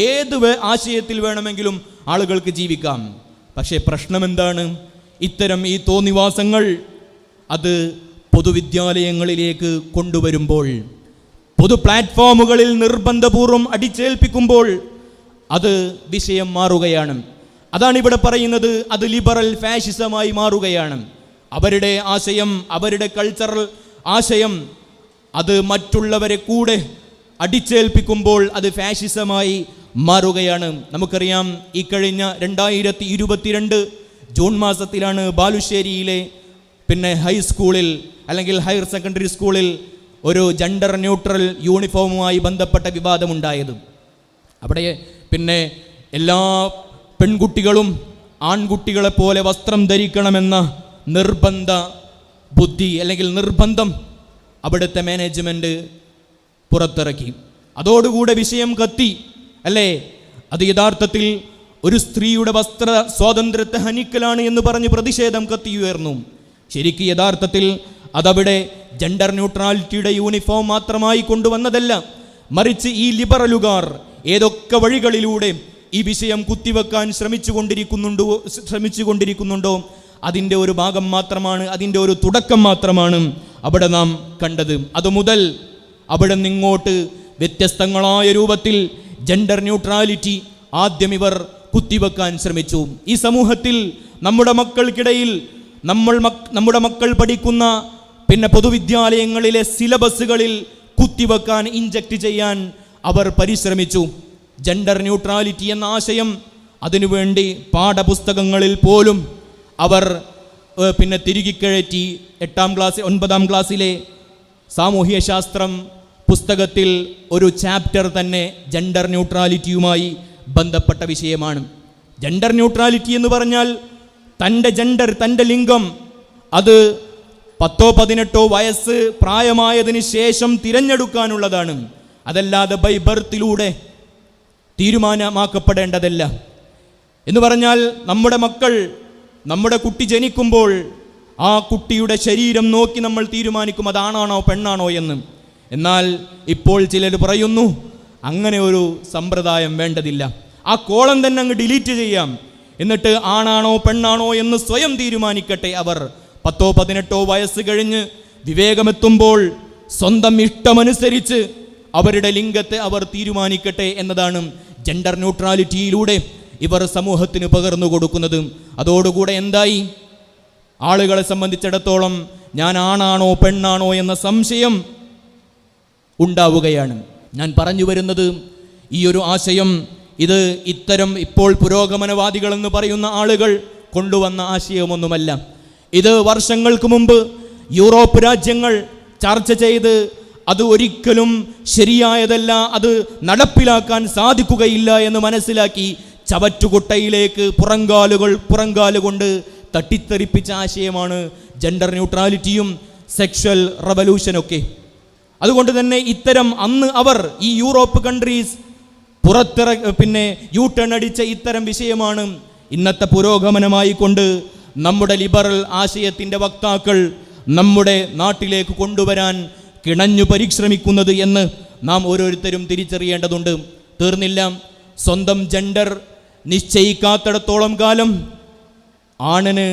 ഏത് ആശയത്തിൽ വേണമെങ്കിലും ആളുകൾക്ക് ജീവിക്കാം. പക്ഷേ പ്രശ്നം എന്താണ്? ഇത്തരം ഈ തോന്നിവാസങ്ങൾ അത് പൊതുവിദ്യാലയങ്ങളിലേക്ക് കൊണ്ടുവരുമ്പോൾ, പൊതു പ്ലാറ്റ്ഫോമുകളിൽ നിർബന്ധപൂർവം അടിച്ചേൽപ്പിക്കുമ്പോൾ അത് വിഷയം മാറുകയാണ്. അതാണ് ഇവിടെ പറയുന്നത്, അത് ലിബറൽ ഫാഷിസമായി മാറുകയാണ്. അവരുടെ ആശയം, അവരുടെ കൾച്ചറൽ ആശയം അത് മറ്റുള്ളവരെ കൂടെ അടിച്ചേൽപ്പിക്കുമ്പോൾ അത് ഫാഷിസമായി മാറുകയാണ്. നമുക്കറിയാം, ഈ കഴിഞ്ഞ 2022 ജൂൺ മാസത്തിലാണ് ബാലുശ്ശേരിയിലെ പിന്നെ ഹൈസ്കൂളിൽ അല്ലെങ്കിൽ ഹയർ സെക്കൻഡറി സ്കൂളിൽ ഒരു ജെൻഡർ ന്യൂട്രൽ യൂണിഫോമുമായി ബന്ധപ്പെട്ട വിവാദമുണ്ടായത്. അവിടെ പിന്നെ എല്ലാ പെൺകുട്ടികളും ആൺകുട്ടികളെപ്പോലെ വസ്ത്രം ധരിക്കണമെന്ന നിർബന്ധ ബുദ്ധി അല്ലെങ്കിൽ നിർബന്ധം അവിടുത്തെ മാനേജ്മെൻറ്റ് പുറത്തിറക്കി. അതോടുകൂടെ വിഷയം കത്തി അല്ലേ. അത് യഥാർത്ഥത്തിൽ ഒരു സ്ത്രീയുടെ വസ്ത്ര സ്വാതന്ത്ര്യത്തെ ഹനിക്കലാണ് എന്ന് പറഞ്ഞ് പ്രതിഷേധം കത്തിയുയർന്നു. ശരിക്കും യഥാർത്ഥത്തിൽ അതവിടെ ജെൻഡർ ന്യൂട്രാലിറ്റിയുടെ യൂണിഫോം മാത്രമായി കൊണ്ടുവന്നതല്ല, മറിച്ച് ഈ ലിബറലുകാർ ഏതൊക്കെ വഴികളിലൂടെ ഈ വിഷയം കുത്തിവെക്കാൻ ശ്രമിച്ചുകൊണ്ടിരിക്കുന്നുണ്ടോ അതിൻ്റെ ഒരു ഭാഗം മാത്രമാണ്, അതിൻ്റെ ഒരു തുടക്കം മാത്രമാണ് അവിടെ നാം കണ്ടത്. അതുമുതൽ അവിടെ നിന്നിങ്ങോട്ട് വ്യത്യസ്തങ്ങളായ രൂപത്തിൽ ജെൻഡർ ന്യൂട്രാലിറ്റി ആദ്യം ഇവർ കുത്തിവെക്കാൻ ശ്രമിച്ചു. ഈ സമൂഹത്തിൽ നമ്മുടെ മക്കൾക്കിടയിൽ നമ്മുടെ മക്കൾ പഠിക്കുന്ന പിന്നെ പൊതുവിദ്യാലയങ്ങളിലെ സിലബസുകളിൽ കുത്തിവെക്കാൻ, ഇൻജക്റ്റ് ചെയ്യാൻ അവർ പരിശ്രമിച്ചു. ജെൻഡർ ന്യൂട്രാലിറ്റി എന്ന ആശയം അതിനുവേണ്ടി പാഠപുസ്തകങ്ങളിൽ പോലും അവർ പിന്നെ തിരുകിക്കയറ്റി. 8ാം ക്ലാസ് 9ാം ക്ലാസ്സിലെ സാമൂഹ്യ ശാസ്ത്രം പുസ്തകത്തിൽ ഒരു ചാപ്റ്റർ തന്നെ ജെൻഡർ ന്യൂട്രാലിറ്റിയുമായി ബന്ധപ്പെട്ട വിഷയമാണ്. ജെൻഡർ ന്യൂട്രാലിറ്റി എന്ന് പറഞ്ഞാൽ തൻ്റെ ലിംഗം അത് 10-18 വയസ്സ് പ്രായമായതിന് ശേഷം തിരഞ്ഞെടുക്കാനുള്ളതാണ്, അതല്ലാതെ ബൈ ബർത്തിലൂടെ തീരുമാനമാക്കപ്പെടേണ്ടതല്ല. എന്ന് പറഞ്ഞാൽ നമ്മുടെ കുട്ടി ജനിക്കുമ്പോൾ ആ കുട്ടിയുടെ ശരീരം നോക്കി നമ്മൾ തീരുമാനിക്കും അതാണാണോ പെണ്ണാണോ എന്ന്. എന്നാൽ ഇപ്പോൾ ചിലർ പറയുന്നു അങ്ങനെ ഒരു സമ്പ്രദായം വേണ്ടതില്ല, ആ കോളം തന്നെ അങ്ങ് ഡിലീറ്റ് ചെയ്യാം, എന്നിട്ട് ആണാണോ പെണ്ണാണോ എന്ന് സ്വയം തീരുമാനിക്കട്ടെ. അവർ 10-18 വയസ്സ് കഴിഞ്ഞ് വിവേകമെത്തുമ്പോൾ സ്വന്തം ഇഷ്ടമനുസരിച്ച് അവരുടെ ലിംഗത്തെ അവർ തീരുമാനിക്കട്ടെ എന്നതാണ് ജെൻഡർ ന്യൂട്രാലിറ്റിയിലൂടെ ഇവർ സമൂഹത്തിന് പകർന്നു കൊടുക്കുന്നത്. അതോടുകൂടെ എന്തായി? ആളുകളെ സംബന്ധിച്ചിടത്തോളം ഞാൻ ആണാണോ പെണ്ണാണോ എന്ന സംശയം ഉണ്ടാവുകയാണ്. ഞാൻ പറഞ്ഞു വരുന്നത് ഈ ഒരു ആശയം ഇത് ഇത്തരം ഇപ്പോൾ പുരോഗമനവാദികളെന്ന് പറയുന്ന ആളുകൾ കൊണ്ടുവന്ന ആശയമൊന്നുമല്ല. ഇത് വർഷങ്ങൾക്ക് മുമ്പ് യൂറോപ്പ് രാജ്യങ്ങൾ ചർച്ച ചെയ്ത് അത് ഒരിക്കലും ശരിയായതല്ല, അത് നടപ്പിലാക്കാൻ സാധിക്കുകയില്ല എന്ന് മനസ്സിലാക്കി ചവറ്റുകുട്ടയിലേക്ക് പുറങ്കാലുകൊണ്ട് തട്ടിത്തെറിപ്പിച്ച ആശയമാണ് ജെൻഡർ ന്യൂട്രാലിറ്റിയും സെക്ഷൽ റവല്യൂഷനൊക്കെ. അതുകൊണ്ട് തന്നെ ഇത്തരം അന്ന് അവർ ഈ യൂറോപ്പ് കൺട്രീസ് പിന്നെ യു ടേൺ അടിച്ച ഇത്തരം വിഷയമാണ് ഇന്നത്തെ പുരോഗമനമായി കൊണ്ട് നമ്മുടെ ലിബറൽ ആശയത്തിൻ്റെ വക്താക്കൾ നമ്മുടെ നാട്ടിലേക്ക് കൊണ്ടുവരാൻ കിണഞ്ഞു പരിശ്രമിക്കുന്നത് എന്ന് നാം ഓരോരുത്തരും തിരിച്ചറിയേണ്ടതുണ്ട്. തീർന്നില്ല. സ്വന്തം ജെൻഡർ നിശ്ചയിക്കാത്തിടത്തോളം കാലം ആണിന്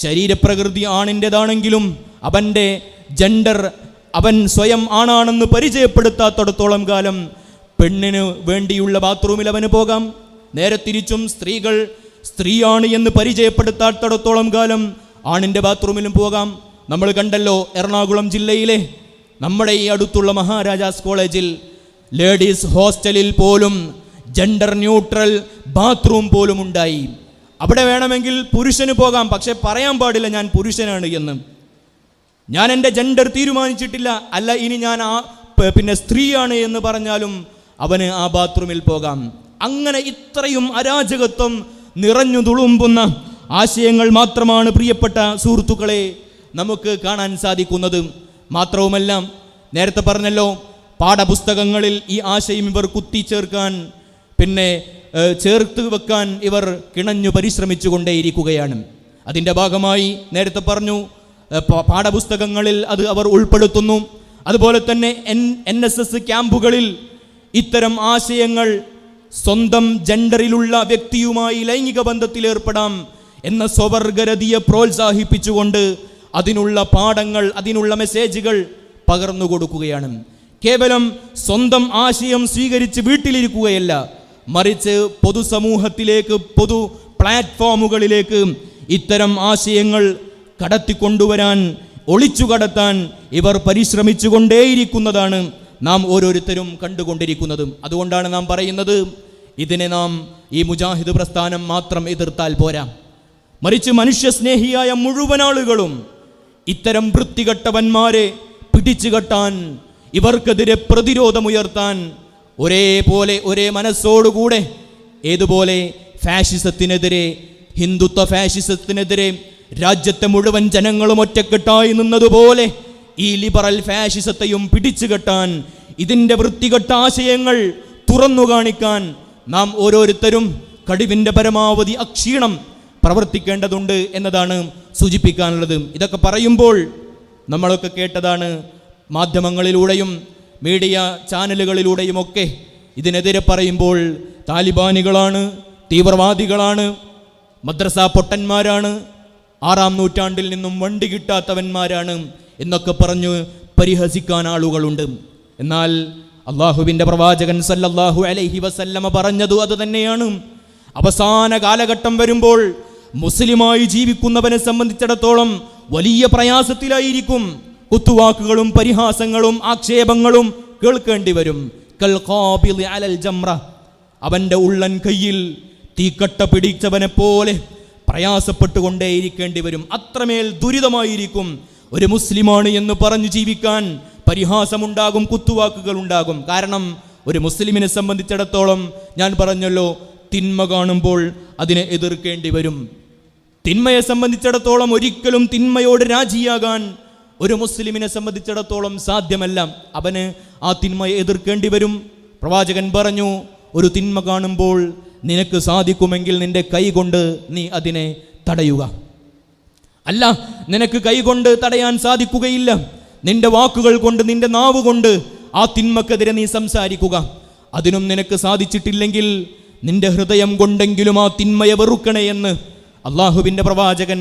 ശരീരപ്രകൃതി ആണിൻ്റെതാണെങ്കിലും അവൻ്റെ ജെൻഡർ അവൻ സ്വയം ആണാണെന്ന് പരിചയപ്പെടുത്താത്തിടത്തോളം കാലം പെണ്ണിന് വേണ്ടിയുള്ള ബാത്റൂമിൽ അവന് പോകാം. നേരെ തിരിച്ചും സ്ത്രീകൾ സ്ത്രീയാണ് എന്ന് പരിചയപ്പെടുത്താത്തിടത്തോളം കാലം ആണിൻ്റെ ബാത്റൂമിലും പോകാം. നമ്മൾ കണ്ടല്ലോ എറണാകുളം ജില്ലയിലെ നമ്മുടെ ഈ അടുത്തുള്ള മഹാരാജാസ് കോളേജിൽ ലേഡീസ് ഹോസ്റ്റലിൽ പോലും ജെൻഡർ ന്യൂട്രൽ ബാത്റൂം പോലും ഉണ്ടായി. അവിടെ വേണമെങ്കിൽ പുരുഷന് പോകാം, പക്ഷെ പറയാൻ പാടില്ല ഞാൻ പുരുഷനാണ് എന്ന്. ഞാൻ എൻ്റെ ജെൻഡർ തീരുമാനിച്ചിട്ടില്ല, അല്ല ഇനി ഞാൻ പിന്നെ സ്ത്രീയാണ് എന്ന് പറഞ്ഞാലും അവന് ആ ബാത്റൂമിൽ പോകാം. അങ്ങനെ ഇത്രയും അരാജകത്വം നിറഞ്ഞു തുളുമ്പുന്ന ആശയങ്ങൾ മാത്രമാണ് പ്രിയപ്പെട്ട സുഹൃത്തുക്കളെ നമുക്ക് കാണാൻ സാധിക്കുന്നത്. മാത്രവുമല്ല, നേരത്തെ പറഞ്ഞല്ലോ, പാഠപുസ്തകങ്ങളിൽ ഈ ആശയം ഇവർ കുത്തിച്ചേർക്കാൻ പിന്നെ ചേർത്ത് വെക്കാൻ ഇവർ കിണഞ്ഞു പരിശ്രമിച്ചു കൊണ്ടേയിരിക്കുകയാണ്. അതിൻ്റെ ഭാഗമായി നേരത്തെ പറഞ്ഞു പാഠപുസ്തകങ്ങളിൽ അത് അവർ ഉൾപ്പെടുത്തുന്നു. അതുപോലെ തന്നെ NSS ക്യാമ്പുകളിൽ ഇത്തരം ആശയങ്ങൾ സ്വന്തം ജെൻഡറിലുള്ള വ്യക്തിയുമായി ലൈംഗിക ബന്ധത്തിലേർപ്പെടാം എന്ന സ്വവർഗരതിയെ പ്രോത്സാഹിപ്പിച്ചുകൊണ്ട് അതിനുള്ള പാഠങ്ങൾ, അതിനുള്ള മെസ്സേജുകൾ പകർന്നു കൊടുക്കുകയാണ്. കേവലം സ്വന്തം ആശയം സ്വീകരിച്ച് വീട്ടിലിരിക്കുകയല്ല, മറിച്ച് പൊതുസമൂഹത്തിലേക്ക്, പൊതു പ്ലാറ്റ്ഫോമുകളിലേക്ക് ഇത്തരം ആശയങ്ങൾ കടത്തിക്കൊണ്ടുവരാൻ, ഒളിച്ചു കടത്താൻ ഇവർ പരിശ്രമിച്ചു കൊണ്ടേയിരിക്കുന്നതാണ് നാം ഓരോരുത്തരും കണ്ടുകൊണ്ടിരിക്കുന്നത്. അതുകൊണ്ടാണ് നാം പറയുന്നത്, ഇതിനെ നാം ഈ മുജാഹിദ് പ്രസ്ഥാനം മാത്രം എതിർത്താൽ പോരാ, മറിച്ച് മനുഷ്യസ്നേഹിയായ മുഴുവൻ ആളുകളും ഇത്തരം വൃത്തികെട്ടവന്മാരെ പിടിച്ചു കെട്ടാൻ ഇവർക്കെതിരെ പ്രതിരോധമുയർത്താൻ ഒരേപോലെ ഒരേ മനസ്സോടുകൂടെ ഏതുപോലെ ഫാഷിസത്തിനെതിരെ, ഹിന്ദുത്വ ഫാഷിസത്തിനെതിരെ രാജ്യത്തെ മുഴുവൻ ജനങ്ങളും ഒറ്റക്കെട്ടായി നിന്നതുപോലെ ഈ ലിബറൽ ഫാഷിസത്തെയും പിടിച്ചുകെട്ടാൻ, ഇതിൻ്റെ വൃത്തികെട്ട ആശയങ്ങൾ തുറന്നു കാണിക്കാൻ നാം ഓരോരുത്തരും കഴിവിൻ്റെ പരമാവധി അക്ഷീണം പ്രവർത്തിക്കേണ്ടതുണ്ട് എന്നതാണ് സൂചിപ്പിക്കാനുള്ളത്. ഇതൊക്കെ പറയുമ്പോൾ നമ്മളൊക്കെ കേട്ടതാണ്, മാധ്യമങ്ങളിലൂടെയും മീഡിയ ചാനലുകളിലൂടെയുമൊക്കെ ഇതിനെതിരെ പറയുമ്പോൾ താലിബാനികളാണ്, തീവ്രവാദികളാണ്, മദ്രസ പൊട്ടന്മാരാണ്, 6-ാം നൂറ്റാണ്ടിൽ നിന്നും വണ്ടി കിട്ടാത്തവന്മാരാണ് എന്നൊക്കെ പറഞ്ഞു പരിഹസിക്കാൻ ആളുകളുണ്ട്. എന്നാൽ അള്ളാഹുവിൻ്റെ പ്രവാചകൻ സല്ലല്ലാഹു അലൈഹി വസല്ലമ പറഞ്ഞതു അത് തന്നെയാണ്. അവസാന കാലഘട്ടം വരുമ്പോൾ മുസ്ലിമായി ജീവിക്കുന്നവനെ സംബന്ധിച്ചിടത്തോളം വലിയ പ്രയാസത്തിലായിരിക്കും. കുത്തുവാക്കുകളും പരിഹാസങ്ങളും ആക്ഷേപങ്ങളും കേൾക്കേണ്ടി വരും. കൽ ഖാബിദി അലൽ ജംറ, അവൻ്റെ ഉള്ളൻ കയ്യിൽ തീക്കട്ട പിടിച്ചവനെ പോലെ പ്രയാസപ്പെട്ടുകൊണ്ടേയിരിക്കേണ്ടി വരും. അത്രമേൽ ദുരിതമായിരിക്കും. ഒരു മുസ്ലിമാണ് എന്ന് പറഞ്ഞു ജീവിക്കാൻ പരിഹാസമുണ്ടാകും, കുത്തുവാക്കുകൾ ഉണ്ടാകും. കാരണം ഒരു മുസ്ലിമിനെ സംബന്ധിച്ചിടത്തോളം ഞാൻ പറഞ്ഞല്ലോ, തിന്മ കാണുമ്പോൾ അതിനെ എതിർക്കേണ്ടി വരും. തിന്മയെ സംബന്ധിച്ചിടത്തോളം ഒരിക്കലും തിന്മയോട് രാജിയാകാൻ ഒരു മുസ്ലിമിനെ സംബന്ധിച്ചിടത്തോളം സാധ്യമല്ല. അവന് ആ തിന്മയെ എതിർക്കേണ്ടി വരും. പ്രവാചകൻ പറഞ്ഞു, ഒരു തിന്മ കാണുമ്പോൾ നിനക്ക് സാധിക്കുമെങ്കിൽ നിന്റെ കൈ കൊണ്ട് നീ അതിനെ തടയുക. അല്ല, നിനക്ക് കൈ കൊണ്ട് തടയാൻ സാധിക്കുകയില്ല, നിന്റെ വാക്കുകൾ കൊണ്ട്, നിന്റെ നാവ് കൊണ്ട് ആ തിന്മക്കെതിരെ നീ സംസാരിക്കുക. അതിനും നിനക്ക് സാധിച്ചിട്ടില്ലെങ്കിൽ നിന്റെ ഹൃദയം കൊണ്ടെങ്കിലും ആ തിന്മയെ വെറുക്കണേ എന്ന് അള്ളാഹുവിൻ്റെ പ്രവാചകൻ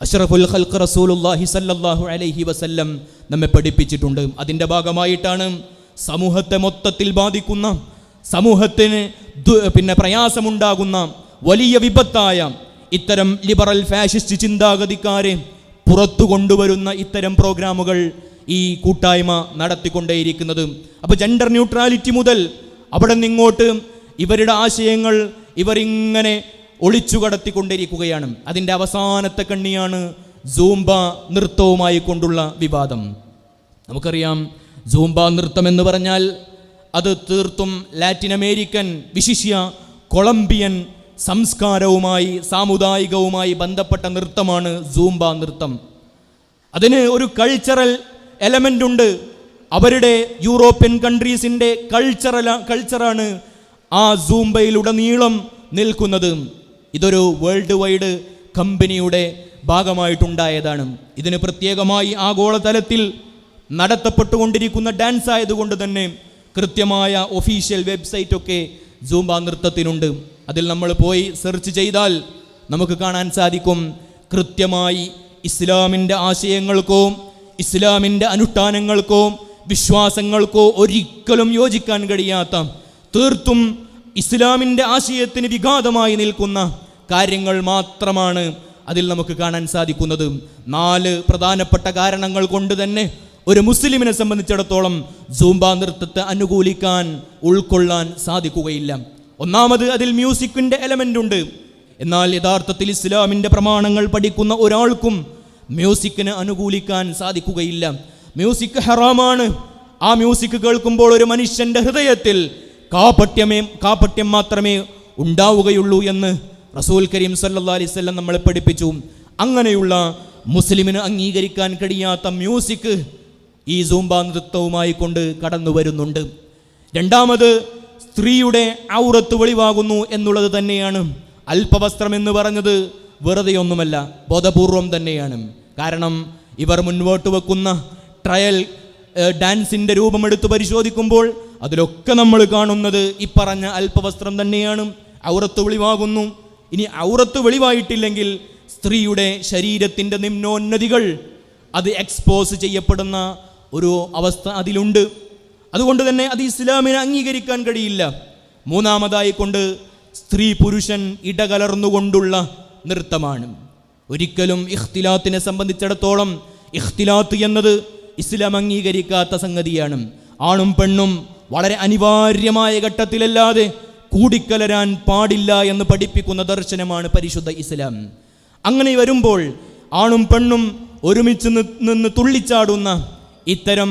അഷ്റഫുൽ ഖൽഖ് റസൂലുള്ളാഹി സ്വല്ലല്ലാഹു അലൈഹി വസല്ലം നമ്മെ പഠിപ്പിച്ചിട്ടുണ്ട്. അതിൻ്റെ ഭാഗമായിട്ടാണ് സമൂഹത്തെ മൊത്തത്തിൽ ബാധിക്കുന്ന, സമൂഹത്തിന് പ്രയാസമുണ്ടാകുന്ന വലിയ വിപത്തായ ഇത്തരം ലിബറൽ ഫാഷിസ്റ്റ് ചിന്താഗതിക്കാരെ പുറത്തു കൊണ്ടുവരുന്ന ഇത്തരം പ്രോഗ്രാമുകൾ ഈ കൂട്ടായ്മ നടത്തിക്കൊണ്ടേയിരിക്കുന്നത്. അപ്പോൾ ജെൻഡർ ന്യൂട്രാലിറ്റി മുതൽ അവിടെ നിന്നിങ്ങോട്ട് ഇവരുടെ ആശയങ്ങൾ ഇവരിങ്ങനെ ഒളിച്ചു കടത്തിക്കൊണ്ടിരിക്കുകയാണ്. അതിൻ്റെ അവസാനത്തെ കണ്ണിയാണ് സൂംബ നൃത്തവുമായി കൊണ്ടുള്ള വിവാദം. നമുക്കറിയാം, സൂംബ നൃത്തം എന്ന് പറഞ്ഞാൽ അത് തീർത്തും ലാറ്റിൻ അമേരിക്കൻ, വിശിഷ്യ കൊളംബിയൻ സംസ്കാരവുമായി സാമുദായികവുമായി ബന്ധപ്പെട്ട നൃത്തമാണ് സൂംബ നൃത്തം. അതിന് ഒരു കൾച്ചറൽ എലമെൻ്റ് ഉണ്ട്. അവരുടെ യൂറോപ്യൻ കൺട്രീസിൻ്റെ കൾച്ചറാണ് ആ സൂംബയിലുടനീളം നിൽക്കുന്നത്. ഇതൊരു വേൾഡ് വൈഡ് കമ്പനിയുടെ ഭാഗമായിട്ടുണ്ടായതാണ്. ഇതിന് പ്രത്യേകമായി ആഗോളതലത്തിൽ നടത്തപ്പെട്ടുകൊണ്ടിരിക്കുന്ന ഡാൻസ് ആയതുകൊണ്ട് തന്നെ കൃത്യമായ ഒഫീഷ്യൽ വെബ്സൈറ്റൊക്കെ സൂംബ നൃത്തത്തിനുണ്ട്. അതിൽ നമ്മൾ പോയി സെർച്ച് ചെയ്താൽ നമുക്ക് കാണാൻ സാധിക്കും, കൃത്യമായി ഇസ്ലാമിൻ്റെ ആശയങ്ങൾക്കോ ഇസ്ലാമിൻ്റെ അനുഷ്ഠാനങ്ങൾക്കോ വിശ്വാസങ്ങൾക്കോ ഒരിക്കലും യോജിക്കാൻ കഴിയാത്ത, തീർത്തും ഇസ്ലാമിൻ്റെ ആശയത്തിന് വിഘാതമായി നിൽക്കുന്ന കാര്യങ്ങൾ മാത്രമാണ് അതിൽ നമുക്ക് കാണാൻ സാധിക്കുന്നത്. 4 പ്രധാനപ്പെട്ട കാരണങ്ങൾ കൊണ്ട് തന്നെ ഒരു മുസ്ലിമിനെ സംബന്ധിച്ചിടത്തോളം സൂംബ നൃത്തത്തെ അനുകൂലിക്കാൻ, ഉൾക്കൊള്ളാൻ സാധിക്കുകയില്ല. ഒന്നാമത്, അതിൽ മ്യൂസിക്കിൻ്റെ എലമെൻ്റ് ഉണ്ട്. എന്നാൽ യഥാർത്ഥത്തിൽ ഇസ്ലാമിൻ്റെ പ്രമാണങ്ങൾ പഠിക്കുന്ന ഒരാൾക്കും മ്യൂസിക്കിനെ അനുകൂലിക്കാൻ സാധിക്കുകയില്ല. മ്യൂസിക് ഹറാമാണ്. ആ മ്യൂസിക് കേൾക്കുമ്പോൾ ഒരു മനുഷ്യൻ്റെ ഹൃദയത്തിൽ കാപട്യം മാത്രമേ ഉണ്ടാവുകയുള്ളൂ എന്ന് റസൂൽ കരീം സല്ലല്ലാഹു അലൈഹി വസല്ലം നമ്മളെ പഠിപ്പിച്ചു. അങ്ങനെയുള്ള മുസ്ലിമിന് അംഗീകരിക്കാൻ കഴിയാത്ത മ്യൂസിക് ഈ സൂംബ നൃത്തവുമായി കൊണ്ട് കടന്നു വരുന്നുണ്ട്. രണ്ടാമത്, സ്ത്രീയുടെ ഔറത്ത് വെളിവാകുന്നു എന്നുള്ളത് തന്നെയാണ്. അല്പവസ്ത്രം എന്ന് പറഞ്ഞത് വെറുതെയൊന്നുമല്ല, ബോധപൂർവം തന്നെയാണ്. കാരണം ഇവർ മുൻപോട്ട് വെക്കുന്ന ട്രയൽ ഡാൻസിൻ്റെ രൂപമെടുത്ത് പരിശോധിക്കുമ്പോൾ അതിലൊക്കെ നമ്മൾ കാണുന്നത് ഈ പറഞ്ഞ അല്പവസ്ത്രം തന്നെയാണ്. ഔറത്ത് വെളിവാകുന്നു. ഇനി ഔറത്ത് വെളിവായിട്ടില്ലെങ്കിൽ സ്ത്രീയുടെ ശരീരത്തിൻ്റെ നിമ്നോന്നതികൾ അത് എക്സ്പോസ് ചെയ്യപ്പെടുന്ന ഒരു അവസ്ഥ അതിലുണ്ട്. അതുകൊണ്ട് തന്നെ അത് ഇസ്ലാമിനെ അംഗീകരിക്കാൻ കഴിയില്ല. മൂന്നാമതായി കൊണ്ട് സ്ത്രീ പുരുഷൻ ഇടകലർന്നുകൊണ്ടുള്ള നൃത്തമാണ്. ഒരിക്കലും ഇഖ്തിലാത്തിനെ സംബന്ധിച്ചിടത്തോളം ഇഖ്തിലാത്ത് എന്നത് ഇസ്ലാം അംഗീകരിക്കാത്ത സംഗതിയാണ്. ആണും പെണ്ണും വളരെ അനിവാര്യമായ ഘട്ടത്തിലല്ലാതെ കൂടിക്കലരാൻ പാടില്ല എന്ന് പഠിപ്പിക്കുന്ന ദർശനമാണ് പരിശുദ്ധ ഇസ്ലാം. അങ്ങനെ വരുമ്പോൾ ആണും പെണ്ണും ഒരുമിച്ച് നിന്ന് തുള്ളിച്ചാടുന്ന ഇത്തരം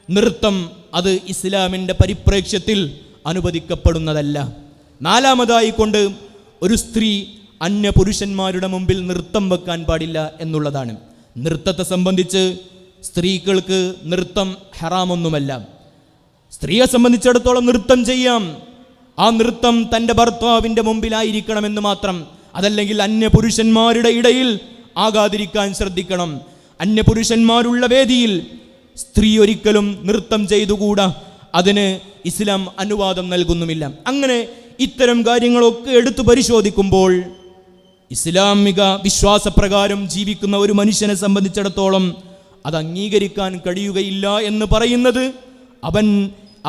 നൃത്തം അത് ഇസ്ലാമിൻ്റെ പരിപ്രേക്ഷ്യത്തിൽ അനുവദിക്കപ്പെടുന്നതല്ല. നാലാമതായി കൊണ്ട് ഒരു സ്ത്രീ അന്യ പുരുഷന്മാരുടെ മുമ്പിൽ നൃത്തം വെക്കാൻ പാടില്ല എന്നുള്ളതാണ്. നൃത്തത്തെ സംബന്ധിച്ച് സ്ത്രീകൾക്ക് നൃത്തം ഹറാമൊന്നുമല്ല. സ്ത്രീയെ സംബന്ധിച്ചിടത്തോളം നൃത്തം ചെയ്യാം. ആ നൃത്തം തൻ്റെ ഭർത്താവിൻ്റെ മുമ്പിലായിരിക്കണമെന്ന് മാത്രം. അതല്ലെങ്കിൽ അന്യപുരുഷന്മാരുടെ ഇടയിൽ ആകാതിരിക്കാൻ ശ്രദ്ധിക്കണം. അന്യപുരുഷന്മാരുള്ള വേദിയിൽ സ്ത്രീ ഒരിക്കലും നൃത്തം ചെയ്തുകൂടാ. അതിന് ഇസ്ലാം അനുവാദം നൽകുന്നുമില്ല. അങ്ങനെ ഇത്തരം കാര്യങ്ങളൊക്കെ എടുത്തു പരിശോധിക്കുമ്പോൾ ഇസ്ലാമിക വിശ്വാസപ്രകാരം ജീവിക്കുന്ന ഒരു മനുഷ്യനെ സംബന്ധിച്ചിടത്തോളം അത് അംഗീകരിക്കാൻ കഴിയുകയില്ല എന്ന് പറയുന്നത്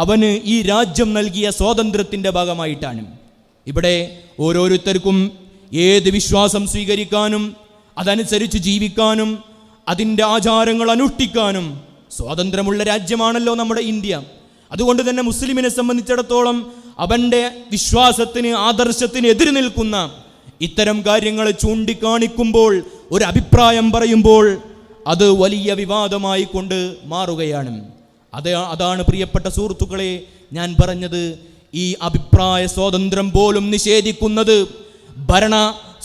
അവന് ഈ രാജ്യം നൽകിയ സ്വാതന്ത്ര്യത്തിൻ്റെ ഭാഗമായിട്ടാണ്. ഇവിടെ ഓരോരുത്തർക്കും ഏത് വിശ്വാസം സ്വീകരിക്കാനും അതനുസരിച്ച് ജീവിക്കാനും അതിൻ്റെ ആചാരങ്ങൾ അനുഷ്ഠിക്കാനും സ്വാതന്ത്ര്യമുള്ള രാജ്യമാണല്ലോ നമ്മുടെ ഇന്ത്യ. അതുകൊണ്ട് തന്നെ മുസ്ലിമിനെ സംബന്ധിച്ചിടത്തോളം അവൻ്റെ വിശ്വാസത്തിന്, ആദർശത്തിന് എതിര് നിൽക്കുന്ന ഇത്തരം കാര്യങ്ങൾ ചൂണ്ടിക്കാണിക്കുമ്പോൾ, ഒരു അഭിപ്രായം പറയുമ്പോൾ അത് വലിയ വിവാദമായി കൊണ്ട് മാറുകയാണ്. അതാണ് പ്രിയപ്പെട്ട സുഹൃത്തുക്കളെ ഞാൻ പറഞ്ഞത്. ഈ അഭിപ്രായ സ്വാതന്ത്ര്യം പോലും നിഷേധിക്കുന്നത് ഭരണ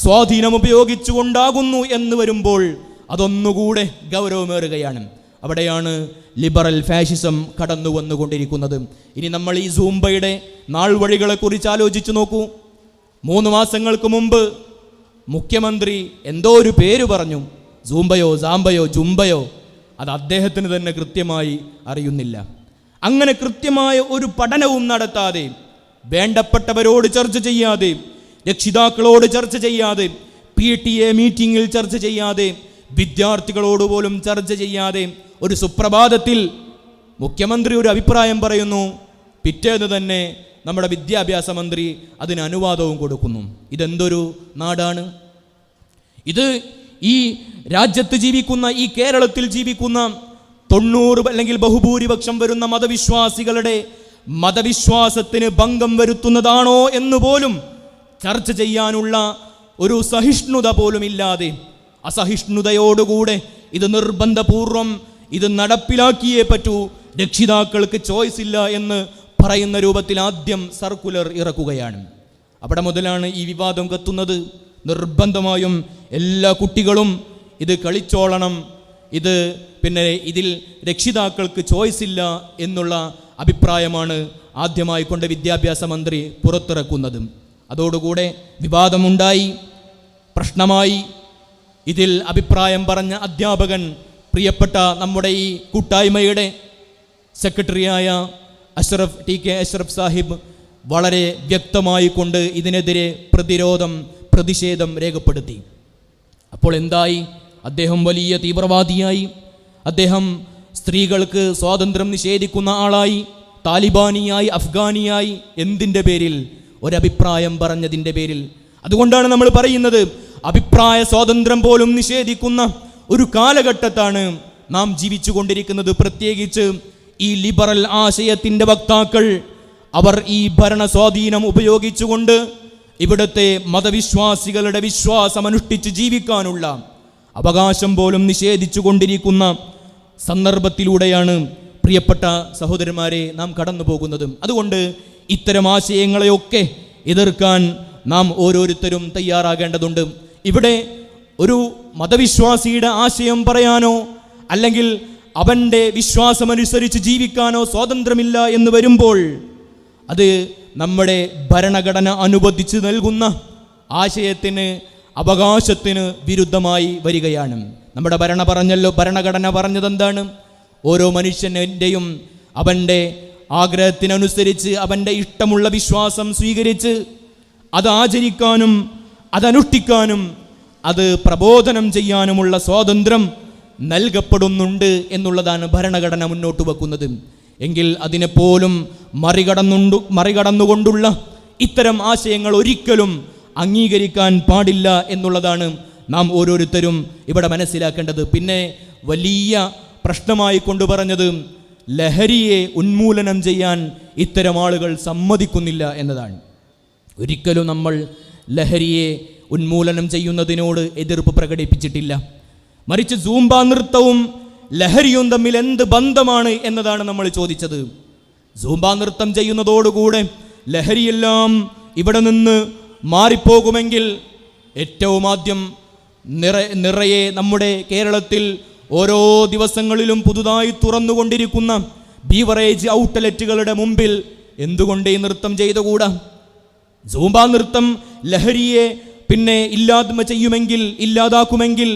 സ്വാധീനം ഉപയോഗിച്ചുകൊണ്ടാകുന്നു എന്ന് വരുമ്പോൾ അതൊന്നുകൂടെ ഗൗരവമേറുകയാണ്. അവിടെയാണ് ലിബറൽ ഫാഷിസം കടന്നു വന്നുകൊണ്ടിരിക്കുന്നത്. ഇനി നമ്മൾ ഈ സൂംബയുടെ നാൾ വഴികളെക്കുറിച്ച് ആലോചിച്ചു നോക്കൂ. 3 മാസങ്ങൾക്ക് മുമ്പ് മുഖ്യമന്ത്രി എന്തോ ഒരു പേര് പറഞ്ഞു, സൂംബയോ സാംബയോ ജുംബയോ, അത് അദ്ദേഹത്തിന് തന്നെ കൃത്യമായി അറിയുന്നില്ല. അങ്ങനെ കൃത്യമായ ഒരു പഠനവും നടത്താതെ, വേണ്ടപ്പെട്ടവരോട് ചർച്ച ചെയ്യാതെ, രക്ഷിതാക്കളോട് ചർച്ച ചെയ്യാതെ, PTA മീറ്റിങ്ങിൽ ചർച്ച ചെയ്യാതെ, വിദ്യാർത്ഥികളോട് പോലും ചർച്ച ചെയ്യാതെ ഒരു സുപ്രഭാതത്തിൽ മുഖ്യമന്ത്രി ഒരു അഭിപ്രായം പറയുന്നു. പിറ്റേന്ന് തന്നെ നമ്മുടെ വിദ്യാഭ്യാസ മന്ത്രി അതിന് അനുവാദവും കൊടുക്കുന്നു. ഇതെന്തൊരു നാടാണ് ഇത്? ഈ രാജ്യത്ത് ജീവിക്കുന്ന, ഈ കേരളത്തിൽ ജീവിക്കുന്ന 90 അല്ലെങ്കിൽ ബഹുഭൂരിപക്ഷം വരുന്ന മതവിശ്വാസികളുടെ മതവിശ്വാസത്തിന് ഭംഗം വരുത്തുന്നതാണോ എന്ന് പോലും ചർച്ച ചെയ്യാനുള്ള ഒരു സഹിഷ്ണുത പോലും ഇല്ലാതെ, അസഹിഷ്ണുതയോടുകൂടെ ഇത് നിർബന്ധപൂർവം ഇത് നടപ്പിലാക്കിയേ പറ്റൂ, രക്ഷിതാക്കൾക്ക് ചോയ്സ് ഇല്ല എന്ന് പറയുന്ന രൂപത്തിൽ ആദ്യം സർക്കുലർ ഇറക്കുകയാണ്. അവിടെ മുതലാണ് ഈ വിവാദം കത്തുന്നത്. നിർബന്ധമായും എല്ലാ കുട്ടികളും ഇത് കളിച്ചോളണം, ഇതിൽ രക്ഷിതാക്കൾക്ക് ചോയ്സ് ഇല്ല എന്നുള്ള അഭിപ്രായമാണ് ആദ്യമായി കൊണ്ട് വിദ്യാഭ്യാസ മന്ത്രി പുറത്തിറക്കുന്നത്. അതോടുകൂടെ വിവാദമുണ്ടായി, പ്രശ്നമായി. ഇതിൽ അഭിപ്രായം പറഞ്ഞ അധ്യാപകൻ, പ്രിയപ്പെട്ട നമ്മുടെ ഈ കൂട്ടായ്മയുടെ സെക്രട്ടറിയായ TK അഷ്റഫ് സാഹിബ് വളരെ വ്യക്തമായി കൊണ്ട് ഇതിനെതിരെ പ്രതിഷേധം രേഖപ്പെടുത്തി. അപ്പോൾ എന്തായി? അദ്ദേഹം വലിയ തീവ്രവാദിയായി, അദ്ദേഹം സ്ത്രീകൾക്ക് സ്വാതന്ത്ര്യം നിഷേധിക്കുന്ന ആളായി, താലിബാനിയായി, അഫ്ഗാനിയായി. എന്തിൻ്റെ പേരിൽ? ഒരഭിപ്രായം പറഞ്ഞതിൻ്റെ പേരിൽ. അതുകൊണ്ടാണ് നമ്മൾ പറയുന്നത്, അഭിപ്രായ സ്വാതന്ത്ര്യം പോലും നിഷേധിക്കുന്ന ഒരു കാലഘട്ടത്താണ് നാം ജീവിച്ചു കൊണ്ടിരിക്കുന്നത്. പ്രത്യേകിച്ച് ഈ ലിബറൽ ആശയത്തിൻ്റെ വക്താക്കൾ, അവർ ഈ ഭരണ സ്വാധീനം ഉപയോഗിച്ചുകൊണ്ട് ഇവിടുത്തെ മതവിശ്വാസികളുടെ വിശ്വാസം അനുഷ്ഠിച്ച് ജീവിക്കാനുള്ള അവകാശം പോലും നിഷേധിച്ചു കൊണ്ടിരിക്കുന്ന സന്ദർഭത്തിലൂടെയാണ് പ്രിയപ്പെട്ട സഹോദരന്മാരെ നാം കടന്നു പോകുന്നത്. അതുകൊണ്ട് ഇത്തരം ആശയങ്ങളെയൊക്കെ എതിർക്കാൻ നാം ഓരോരുത്തരും തയ്യാറാകേണ്ടതുണ്ട്. ഇവിടെ ഒരു മതവിശ്വാസിയുടെ ആശയം പറയാനോ അല്ലെങ്കിൽ അവൻ്റെ വിശ്വാസമനുസരിച്ച് ജീവിക്കാനോ സ്വാതന്ത്ര്യമില്ല എന്ന് വരുമ്പോൾ അത് നമ്മുടെ ഭരണഘടന അനുവദിച്ച് നൽകുന്ന ആശയത്തിന്, അവകാശത്തിന് വിരുദ്ധമായി വരികയാണ്. നമ്മുടെ ഭരണഘടന പറഞ്ഞതെന്താണ്? ഓരോ മനുഷ്യൻ്റെയും അവൻ്റെ ആഗ്രഹത്തിനനുസരിച്ച് അവൻ്റെ ഇഷ്ടമുള്ള വിശ്വാസം സ്വീകരിച്ച് അത് ആചരിക്കാനും അതനുഷ്ഠിക്കാനും അത് പ്രബോധനം ചെയ്യാനുമുള്ള സ്വാതന്ത്ര്യം നൽകപ്പെടുന്നുണ്ട് എന്നുള്ളതാണ് ഭരണഘടന മുന്നോട്ട് വെക്കുന്നത്. എങ്കിൽ അതിനെപ്പോലും മറികടന്നുകൊണ്ടുള്ള ഇത്തരം ആശയങ്ങൾ ഒരിക്കലും അംഗീകരിക്കാൻ പാടില്ല എന്നുള്ളതാണ് നാം ഓരോരുത്തരും ഇവിടെ മനസ്സിലാക്കേണ്ടത്. പിന്നെ വലിയ പ്രശ്നമായി കൊണ്ടുപറഞ്ഞത് ലഹരിയെ ഉന്മൂലനം ചെയ്യാൻ ഇത്തരം ആളുകൾ സമ്മതിക്കുന്നില്ല എന്നതാണ്. ഒരിക്കലും നമ്മൾ ലഹരിയെ ഉന്മൂലനം ചെയ്യുന്നതിനോട് എതിർപ്പ് പ്രകടിപ്പിച്ചിട്ടില്ല. മറിച്ച് സൂംബ നൃത്തവും ലഹരിയും തമ്മിൽ എന്ത് ബന്ധമാണ് എന്നതാണ് നമ്മൾ ചോദിച്ചത്. സൂംബ നൃത്തം ചെയ്യുന്നതോടുകൂടെ ലഹരിയെല്ലാം ഇവിടെ നിന്ന് മാറിപ്പോകുമെങ്കിൽ ഏറ്റവും ആദ്യം നിറയെ നമ്മുടെ കേരളത്തിൽ ഓരോ ദിവസങ്ങളിലും പുതുതായി തുറന്നുകൊണ്ടിരിക്കുന്ന ബീവറേജ് ഔട്ട്ലെറ്റുകളുടെ മുമ്പിൽ എന്തുകൊണ്ട് ഈ നൃത്തം ചെയ്തുകൂടാ? സൂംബ നൃത്തം ലഹരിയെ പിന്നെ ഇല്ലാതാക്കുമെങ്കിൽ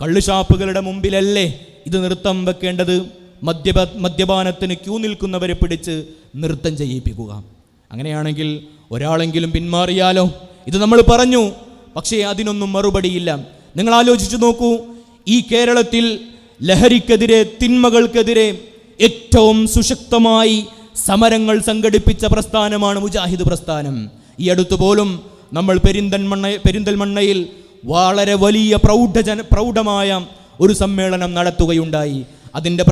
കള്ളുഷാപ്പുകളുടെ മുമ്പിലല്ലേ ഇത് നൃത്തം വെക്കേണ്ടത്? മദ്യപാനത്തിന് ക്യൂ നിൽക്കുന്നവരെ പിടിച്ച് നൃത്തം ചെയ്യിപ്പിക്കുക. അങ്ങനെയാണെങ്കിൽ ഒരാളെങ്കിലും പിന്മാറിയാലോ? ഇത് നമ്മൾ പറഞ്ഞു, പക്ഷേ അതിനൊന്നും മറുപടിയില്ല. നിങ്ങൾ ആലോചിച്ചു നോക്കൂ, ഈ കേരളത്തിൽ ലഹരിക്കെതിരെ, തിന്മകൾക്കെതിരെ ഏറ്റവും സുശക്തമായി സമരങ്ങൾ സംഘടിപ്പിച്ച പ്രസ്ഥാനമാണ് മുജാഹിദ് പ്രസ്ഥാനം. ഈ അടുത്തു പോലും നമ്മൾ പെരിന്തൽമണ്ണയിൽ വളരെ വലിയ പ്രൗഢമായ ഒരു സമ്മേളനം നടത്തുകയുണ്ടായി. അതിൻ്റെ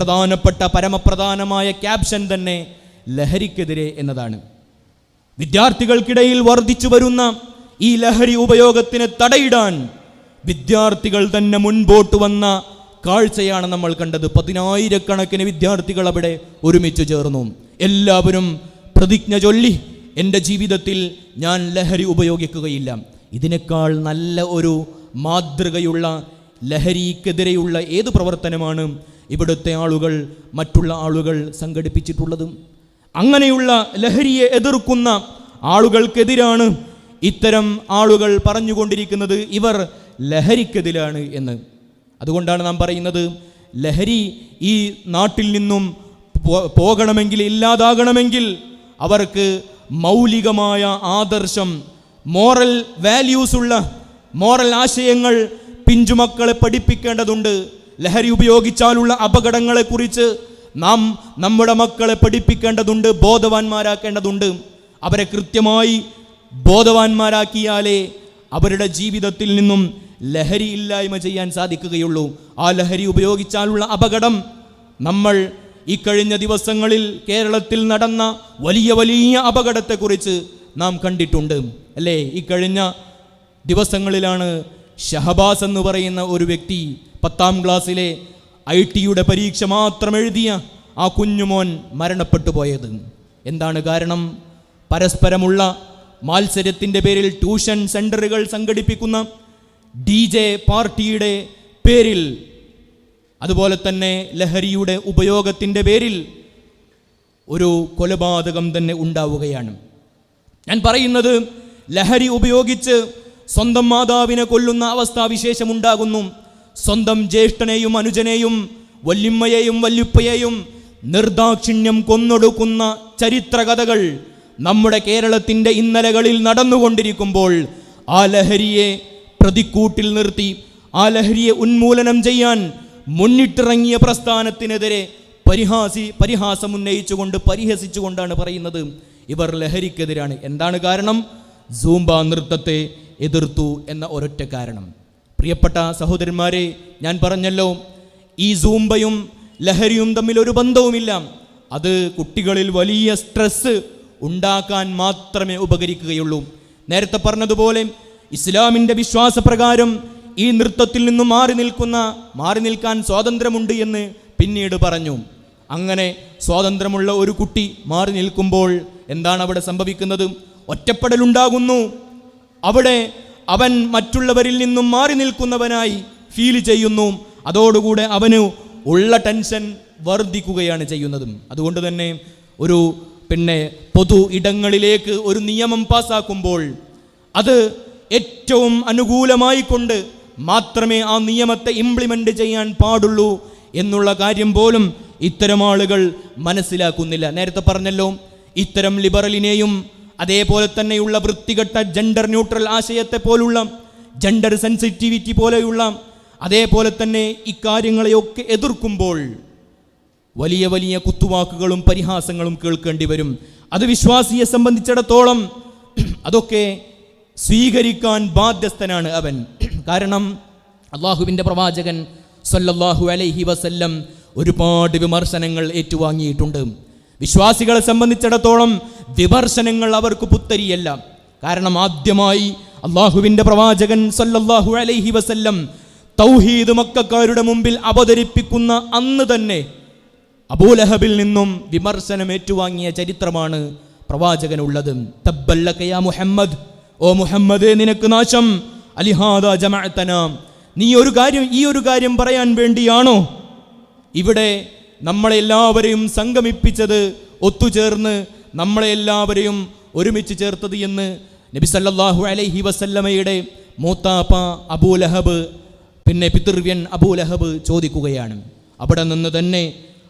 പരമപ്രധാനമായ ക്യാപ്ഷൻ തന്നെ ലഹരിക്കെതിരെ എന്നതാണ്. വിദ്യാർത്ഥികൾക്കിടയിൽ വർദ്ധിച്ചു വരുന്ന ഈ ലഹരി ഉപയോഗത്തിന് തടയിടാൻ വിദ്യാർത്ഥികൾ തന്നെ മുൻപോട്ട് വന്ന കാഴ്ചയാണ് നമ്മൾ കണ്ടത്. 10,000-കണക്കിന് വിദ്യാർത്ഥികൾ അവിടെ ഒരുമിച്ച് ചേർന്നു. എല്ലാവരും പ്രതിജ്ഞ ചൊല്ലി, എൻ്റെ ജീവിതത്തിൽ ഞാൻ ലഹരി ഉപയോഗിക്കുകയില്ല. ഇതിനേക്കാൾ നല്ല ഒരു മാതൃകയുള്ള ലഹരിക്കെതിരെയുള്ള ഏത് പ്രവർത്തനമാണ് ഇവിടുത്തെ ആളുകൾ, മറ്റുള്ള ആളുകൾ സംഘടിപ്പിച്ചിട്ടുള്ളത്? അങ്ങനെയുള്ള ലഹരിയെ എതിർക്കുന്ന ആളുകൾക്കെതിരാണ് ഇത്തരം ആളുകൾ പറഞ്ഞുകൊണ്ടിരിക്കുന്നത് ഇവർ ലഹരിക്കെതിരാണ് എന്ന്. അതുകൊണ്ടാണ് നാം പറയുന്നത്, ലഹരി ഈ നാട്ടിൽ നിന്നും പോകണമെങ്കിൽ, ഇല്ലാതാകണമെങ്കിൽ അവർക്ക് മൗലികമായ ആദർശം, മോറൽ വാല്യൂസ് ഉള്ള മോറൽ ആശയങ്ങൾ പിഞ്ചുമക്കളെ പഠിപ്പിക്കേണ്ടതുണ്ട്. ലഹരി ഉപയോഗിച്ചാലുള്ള അപകടങ്ങളെക്കുറിച്ച് നാം നമ്മുടെ മക്കളെ പഠിപ്പിക്കേണ്ടതുണ്ട്, ബോധവാന്മാരാക്കേണ്ടതുണ്ട്. അവരെ കൃത്യമായി ബോധവാന്മാരാക്കിയാലേ അവരുടെ ജീവിതത്തിൽ നിന്നും ലഹരി ഇല്ലായ്മ ചെയ്യാൻ സാധിക്കുകയുള്ളൂ. ആ ലഹരി ഉപയോഗിച്ചാലുള്ള അപകടം നമ്മൾ ഈ കഴിഞ്ഞ ദിവസങ്ങളിൽ കേരളത്തിൽ നടന്ന വലിയ അപകടത്തെക്കുറിച്ച് നാം കണ്ടിട്ടുണ്ട് അല്ലേ? ഈ കഴിഞ്ഞ ദിവസങ്ങളിലാണ് ഷഹബാസ് എന്ന് പറയുന്ന ഒരു വ്യക്തി 10ാം ക്ലാസ്സിലെ IT-യുടെ പരീക്ഷ മാത്രം എഴുതിയ ആ കുഞ്ഞുമോൻ മരണപ്പെട്ടു പോയത്. എന്താണ് കാരണം? പരസ്പരമുള്ള മത്സരത്തിൻ്റെ പേരിൽ ട്യൂഷൻ സെൻ്ററുകൾ സംഘടിപ്പിക്കുന്ന DJ പാർട്ടിയുടെ പേരിൽ, അതുപോലെ തന്നെ ലഹരിയുടെ ഉപയോഗത്തിൻ്റെ പേരിൽ ഒരു കൊലപാതകം തന്നെ ഉണ്ടാവുകയാണ്. ഞാൻ പറയുന്നത്, ലഹരി ഉപയോഗിച്ച് സ്വന്തം മാതാവിനെ കൊല്ലുന്ന അവസ്ഥാവിശേഷം ഉണ്ടാകുന്നു. സ്വന്തം ജ്യേഷ്ഠനെയും അനുജനെയും വല്യമ്മയെയും വല്യുപ്പയെയും നിർദാക്ഷിണ്യം കൊന്നൊടുക്കുന്ന ചരിത്രകഥകൾ നമ്മുടെ കേരളത്തിൻ്റെ ഇന്നലകളിൽ നടന്നുകൊണ്ടിരിക്കുമ്പോൾ ആ ലഹരിയെ പ്രതിക്കൂട്ടിൽ നിർത്തി, ആ ലഹരിയെ ഉന്മൂലനം ചെയ്യാൻ മുന്നിട്ടിറങ്ങിയ പ്രസ്ഥാനത്തിനെതിരെ പരിഹസിച്ചുകൊണ്ടാണ് പറയുന്നത് ഇവർ ലഹരിക്കെതിരാണ്. എന്താണ് കാരണം? സൂംബ നൃത്തത്തെ എതിർത്തു എന്ന ഒരൊറ്റ കാരണം. പ്രിയപ്പെട്ട സഹോദരന്മാരെ, ഞാൻ പറഞ്ഞല്ലോ, ഈ സൂംബയും ലഹരിയും തമ്മിൽ ഒരു ബന്ധവുമില്ല. അത് കുട്ടികളിൽ വലിയ സ്ട്രെസ് ഉണ്ടാക്കാൻ മാത്രമേ ഉപകരിക്കുകയുള്ളൂ. നേരത്തെ പറഞ്ഞതുപോലെ ഇസ്ലാമിൻ്റെ വിശ്വാസപ്രകാരം ഈ നൃത്തത്തിൽ നിന്നും മാറി നിൽക്കാൻ സ്വാതന്ത്ര്യമുണ്ട് എന്ന് പിന്നീട് പറഞ്ഞു. അങ്ങനെ സ്വാതന്ത്ര്യമുള്ള ഒരു കുട്ടി മാറി നിൽക്കുമ്പോൾ എന്താണ് അവിടെ സംഭവിക്കുന്നത്? ഒറ്റപ്പെടലുണ്ടാകുന്നു. അവിടെ അവൻ മറ്റുള്ളവരിൽ നിന്നും മാറി നിൽക്കുന്നവനായി ഫീൽ ചെയ്യുന്നു. അതോടുകൂടെ അവന് ഉള്ള ടെൻഷൻ വർദ്ധിക്കുകയാണ് ചെയ്യുന്നത്. അതുകൊണ്ട് തന്നെ ഒരു പൊതു ഇടങ്ങളിലേക്ക് ഒരു നിയമം പാസ്സാക്കുമ്പോൾ അത് ഏറ്റവും അനുകൂലമായി കൊണ്ട് മാത്രമേ ആ നിയമത്തെ ഇംപ്ലിമെൻ്റ് ചെയ്യാൻ പാടുള്ളൂ എന്നുള്ള കാര്യം പോലും ഇത്തരം ആളുകൾ മനസ്സിലാക്കുന്നില്ല. നേരത്തെ പറഞ്ഞല്ലോ, ഇത്തരം ലിബറലിനെയും അതേപോലെ തന്നെയുള്ള വൃത്തികെട്ട ജെൻഡർ ന്യൂട്രൽ ആശയത്തെ പോലുള്ള, ജെൻഡർ സെൻസിറ്റിവിറ്റി പോലെയുള്ള, അതേപോലെ തന്നെ ഇക്കാര്യങ്ങളെയൊക്കെ എതിർക്കുമ്പോൾ വലിയ കുത്തുവാക്കുകളും പരിഹാസങ്ങളും കേൾക്കേണ്ടി വരും. അത് വിശ്വാസിയെ സംബന്ധിച്ചിടത്തോളം അതൊക്കെ സ്വീകരിക്കാൻ ബാധ്യസ്ഥനാണ് അവൻ. കാരണം അള്ളാഹുവിൻ്റെ പ്രവാചകൻ സല്ലല്ലാഹു അലൈഹി വസല്ലം ഒരുപാട് വിമർശനങ്ങൾ ഏറ്റുവാങ്ങിയിട്ടുണ്ട്. വിശ്വാസികളെ സംബന്ധിച്ചിടത്തോളം വിമർശനങ്ങൾ അവർക്ക് പുത്തരിയല്ല. കാരണം ആദ്യമായി അള്ളാഹുവിൻ്റെ പ്രവാചകൻ സല്ലല്ലാഹു അലൈഹി വസല്ലം തൗഹീദ് മക്കക്കാരുടെ മുമ്പിൽ അവതരിപ്പിക്കുന്ന അന്ന് തന്നെ അബൂലഹബിൽ നിന്നും വിമർശനം ഏറ്റുവാങ്ങിയ ചരിത്രമാണ് പ്രവാചകനുള്ളത്. തബ്ബല്ലക യാ മുഹമ്മദ്, ഓ മുഹമ്മദേ നിനക്ക് നാശം, അലിഹാദാ ജമഅതനാ, നീ ഈ ഒരു കാര്യം പറയാൻ വേണ്ടിയാണോ ഇവിടെ നമ്മളെല്ലാവരെയും സംഗമിപ്പിച്ചത്, ഒത്തുചേർന്ന് നമ്മളെല്ലാവരെയും ഒരുമിച്ച് ചേർത്തത് എന്ന് നബി സല്ലല്ലാഹു അലൈഹി വസല്ലമയുടെ മൂത്താപ്പ അബൂലഹബ്, പിന്നെ പിതൃവ്യൻ അബൂലഹബ് ചോദിക്കുകയാണ്. അവിടെ നിന്ന് തന്നെ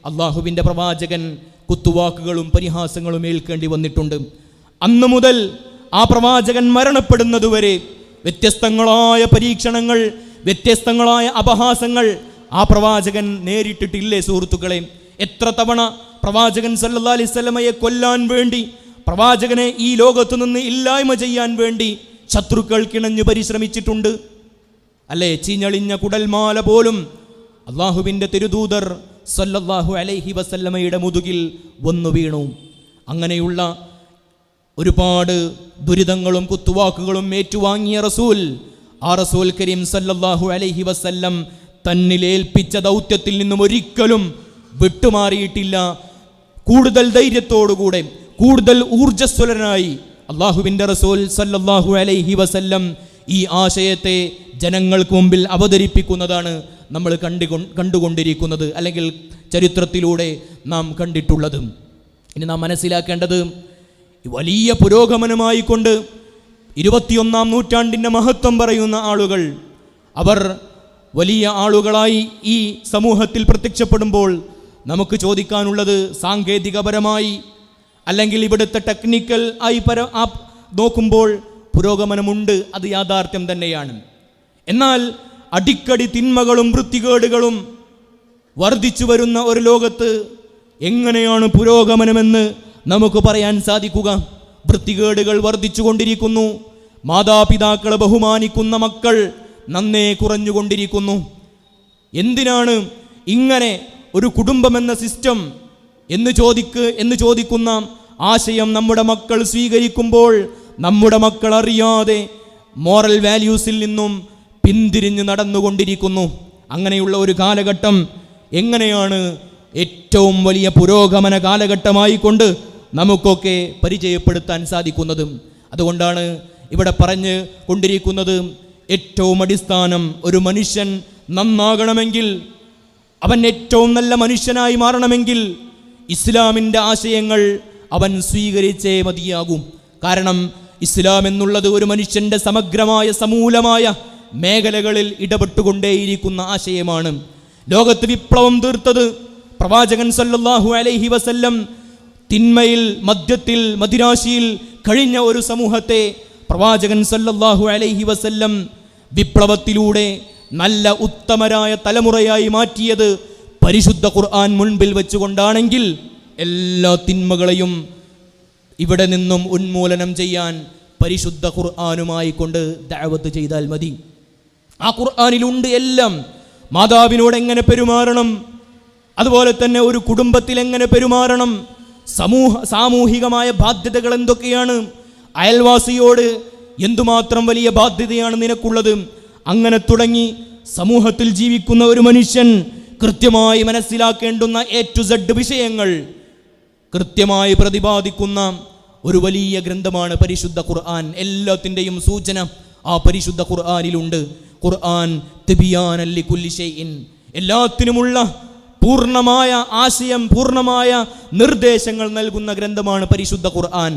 അള്ളാഹുവിൻ്റെ പ്രവാചകൻ കുത്തുവാക്കുകളും പരിഹാസങ്ങളും ഏൽക്കേണ്ടി വന്നിട്ടുണ്ട്. അന്നു മുതൽ ആ പ്രവാചകൻ മരണപ്പെടുന്നതുവരെ വ്യത്യസ്തങ്ങളായ പരീക്ഷണങ്ങൾ, വ്യത്യസ്തങ്ങളായ അപഹാസങ്ങൾ ആ പ്രവാചകൻ നേരിട്ടിട്ടില്ലേ സുഹൃത്തുക്കളെ? എത്ര തവണ പ്രവാചകൻ സല്ലല്ലാഹു അലൈഹി വസല്ലമയെ കൊല്ലാൻ വേണ്ടി, പ്രവാചകനെ ഈ ലോകത്തു നിന്ന് ഇല്ലായ്മ ചെയ്യാൻ വേണ്ടി ശത്രുക്കൾ കിണഞ്ഞു പരിശ്രമിച്ചിട്ടുണ്ട് അല്ലേ? ചീഞ്ഞളിഞ്ഞ കുടൽമാല പോലും അള്ളാഹുവിൻ്റെ തിരുദൂതർ സല്ലല്ലാഹു അലൈഹി വസല്ലമയുടെ മുതുകിൽ വന്നു വീണു. അങ്ങനെയുള്ള ഒരുപാട് ദുരിതങ്ങളും കുത്തുവാക്കുകളും ഏറ്റുവാങ്ങിയ റസൂൽ, ആ റസൂൽ കരീം സല്ലല്ലാഹു അലൈഹി വസല്ലം തന്നിലേൽപ്പിച്ച ദൗത്യത്തിൽ നിന്നും ഒരിക്കലും വിട്ടുമാറിയിട്ടില്ല. കൂടുതൽ ധൈര്യത്തോടുകൂടെ, കൂടുതൽ ഊർജ്ജസ്വലനായി അള്ളാഹുവിൻ്റെ റസൂൽ സല്ലല്ലാഹു അലൈഹി വസല്ലം ഈ ആശയത്തെ ജനങ്ങൾക്ക് മുമ്പിൽ അവതരിപ്പിക്കുന്നതാണ് നമ്മൾ കണ്ടുകൊണ്ടിരിക്കുന്നത്, അല്ലെങ്കിൽ ചരിത്രത്തിലൂടെ നാം കണ്ടിട്ടുള്ളത്. ഇനി നാം മനസ്സിലാക്കേണ്ടത്, വലിയ പുരോഗമനമായി കൊണ്ട് 21-ാം നൂറ്റാണ്ടിൻ്റെ മഹത്വം പറയുന്ന ആളുകൾ, അവർ വലിയ ആളുകളായി ഈ സമൂഹത്തിൽ പ്രത്യക്ഷപ്പെടുമ്പോൾ നമുക്ക് ചോദിക്കാനുള്ളത്, സാങ്കേതികപരമായി അല്ലെങ്കിൽ ഇവിടുത്തെ ടെക്നിക്കൽ ആയി നോക്കുമ്പോൾ പുരോഗമനമുണ്ട്, അത് യാഥാർത്ഥ്യം തന്നെയാണ്. എന്നാൽ അടിക്കടി തിന്മകളും വൃത്തികേടുകളും വർദ്ധിച്ചു വരുന്ന ഒരു ലോകത്ത് എങ്ങനെയാണ് പുരോഗമനമെന്ന് നമുക്ക് പറയാൻ സാധിക്കുക? വൃത്തികേടുകൾ വർദ്ധിച്ചു കൊണ്ടിരിക്കുന്നു. മാതാപിതാക്കളെ ബഹുമാനിക്കുന്ന മക്കൾ നന്നേ കുറഞ്ഞുകൊണ്ടിരിക്കുന്നു. എന്തിനാണ് ഇങ്ങനെ ഒരു കുടുംബമെന്ന സിസ്റ്റം എന്ന് ചോദിക്കുന്ന ആശയം നമ്മുടെ മക്കൾ സ്വീകരിക്കുമ്പോൾ നമ്മുടെ മക്കൾ അറിയാതെ മോറൽ വാല്യൂസിൽ നിന്നും പിന്തിരിഞ്ഞ് നടന്നുകൊണ്ടിരിക്കുന്നു. അങ്ങനെയുള്ള ഒരു കാലഘട്ടം എങ്ങനെയാണ് ഏറ്റവും വലിയ പുരോഗമന കാലഘട്ടമായി കൊണ്ട് നമുക്കൊക്കെ പരിചയപ്പെടുത്താൻ സാധിക്കുന്നത്? അതുകൊണ്ടാണ് ഇവിടെ പറഞ്ഞു കൊണ്ടിരിക്കുന്നത്, ഏറ്റവും അടിസ്ഥാനം, ഒരു മനുഷ്യൻ നന്നാകണമെങ്കിൽ, അവൻ ഏറ്റവും നല്ല മനുഷ്യനായി മാറണമെങ്കിൽ ഇസ്ലാമിൻ്റെ ആശയങ്ങൾ അവൻ സ്വീകരിച്ചേ മതിയാകും. കാരണം ഇസ്ലാം എന്നുള്ളത് ഒരു മനുഷ്യൻ്റെ സമഗ്രമായ സമൂലമായ മേഖലകളിൽ ഇടപെട്ടുകൊണ്ടേയിരിക്കുന്ന ആശയമാണ്. ലോകത്ത് വിപ്ലവം തീർത്തത് പ്രവാചകൻ സല്ലല്ലാഹു അലൈഹി വസല്ലം തിന്മയിൽ, മദ്യത്തിൽ, മദിരാശിയിൽ കഴിഞ്ഞ ഒരു സമൂഹത്തെ പ്രവാചകൻ സല്ലല്ലാഹു അലൈഹി വസല്ലം വിപ്ലവത്തിലൂടെ നല്ല ഉത്തമരായ തലമുറയായി മാറ്റിയത് പരിശുദ്ധ ഖുർആൻ മുൻപിൽ വെച്ചുകൊണ്ടാണെങ്കിൽ, എല്ലാ തിന്മകളെയും ഇവിടെ നിന്നും ഉന്മൂലനം ചെയ്യാൻ പരിശുദ്ധ ഖുർആനുമായി കൊണ്ട് ദഅവത്ത് ചെയ്താൽ മതി. ആ ഖുർആനിലുണ്ട് എല്ലാം. മാതാവിനോട് എങ്ങനെ പെരുമാറണം, അതുപോലെ തന്നെ ഒരു കുടുംബത്തിൽ എങ്ങനെ പെരുമാറണം, സാമൂഹികമായ ബാധ്യതകൾ എന്തൊക്കെയാണ്, അയൽവാസിയോട് എന്തുമാത്രം വലിയ ബാധ്യതയാണ് നിനക്കുള്ളത്, അങ്ങനെ തുടങ്ങി സമൂഹത്തിൽ ജീവിക്കുന്ന ഒരു മനുഷ്യൻ കൃത്യമായി മനസ്സിലാക്കേണ്ടുന്ന A to Z വിഷയങ്ങൾ കൃത്യമായി പ്രതിപാദിക്കുന്ന ഒരു വലിയ ഗ്രന്ഥമാണ് പരിശുദ്ധ ഖുർആൻ. എല്ലാത്തിൻ്റെയും സൂചന ആ പരിശുദ്ധ ഖുർആനിലുണ്ട്. ഖുർആൻ തിബിയാനൻ ലികുല്ലി ഷൈഇൻ, എല്ലാത്തിനുമുള്ള പൂർണ്ണമായ ആശയം, പൂർണ്ണമായ നിർദ്ദേശങ്ങൾ നൽകുന്ന ഗ്രന്ഥമാണ് പരിശുദ്ധ ഖുർആൻ.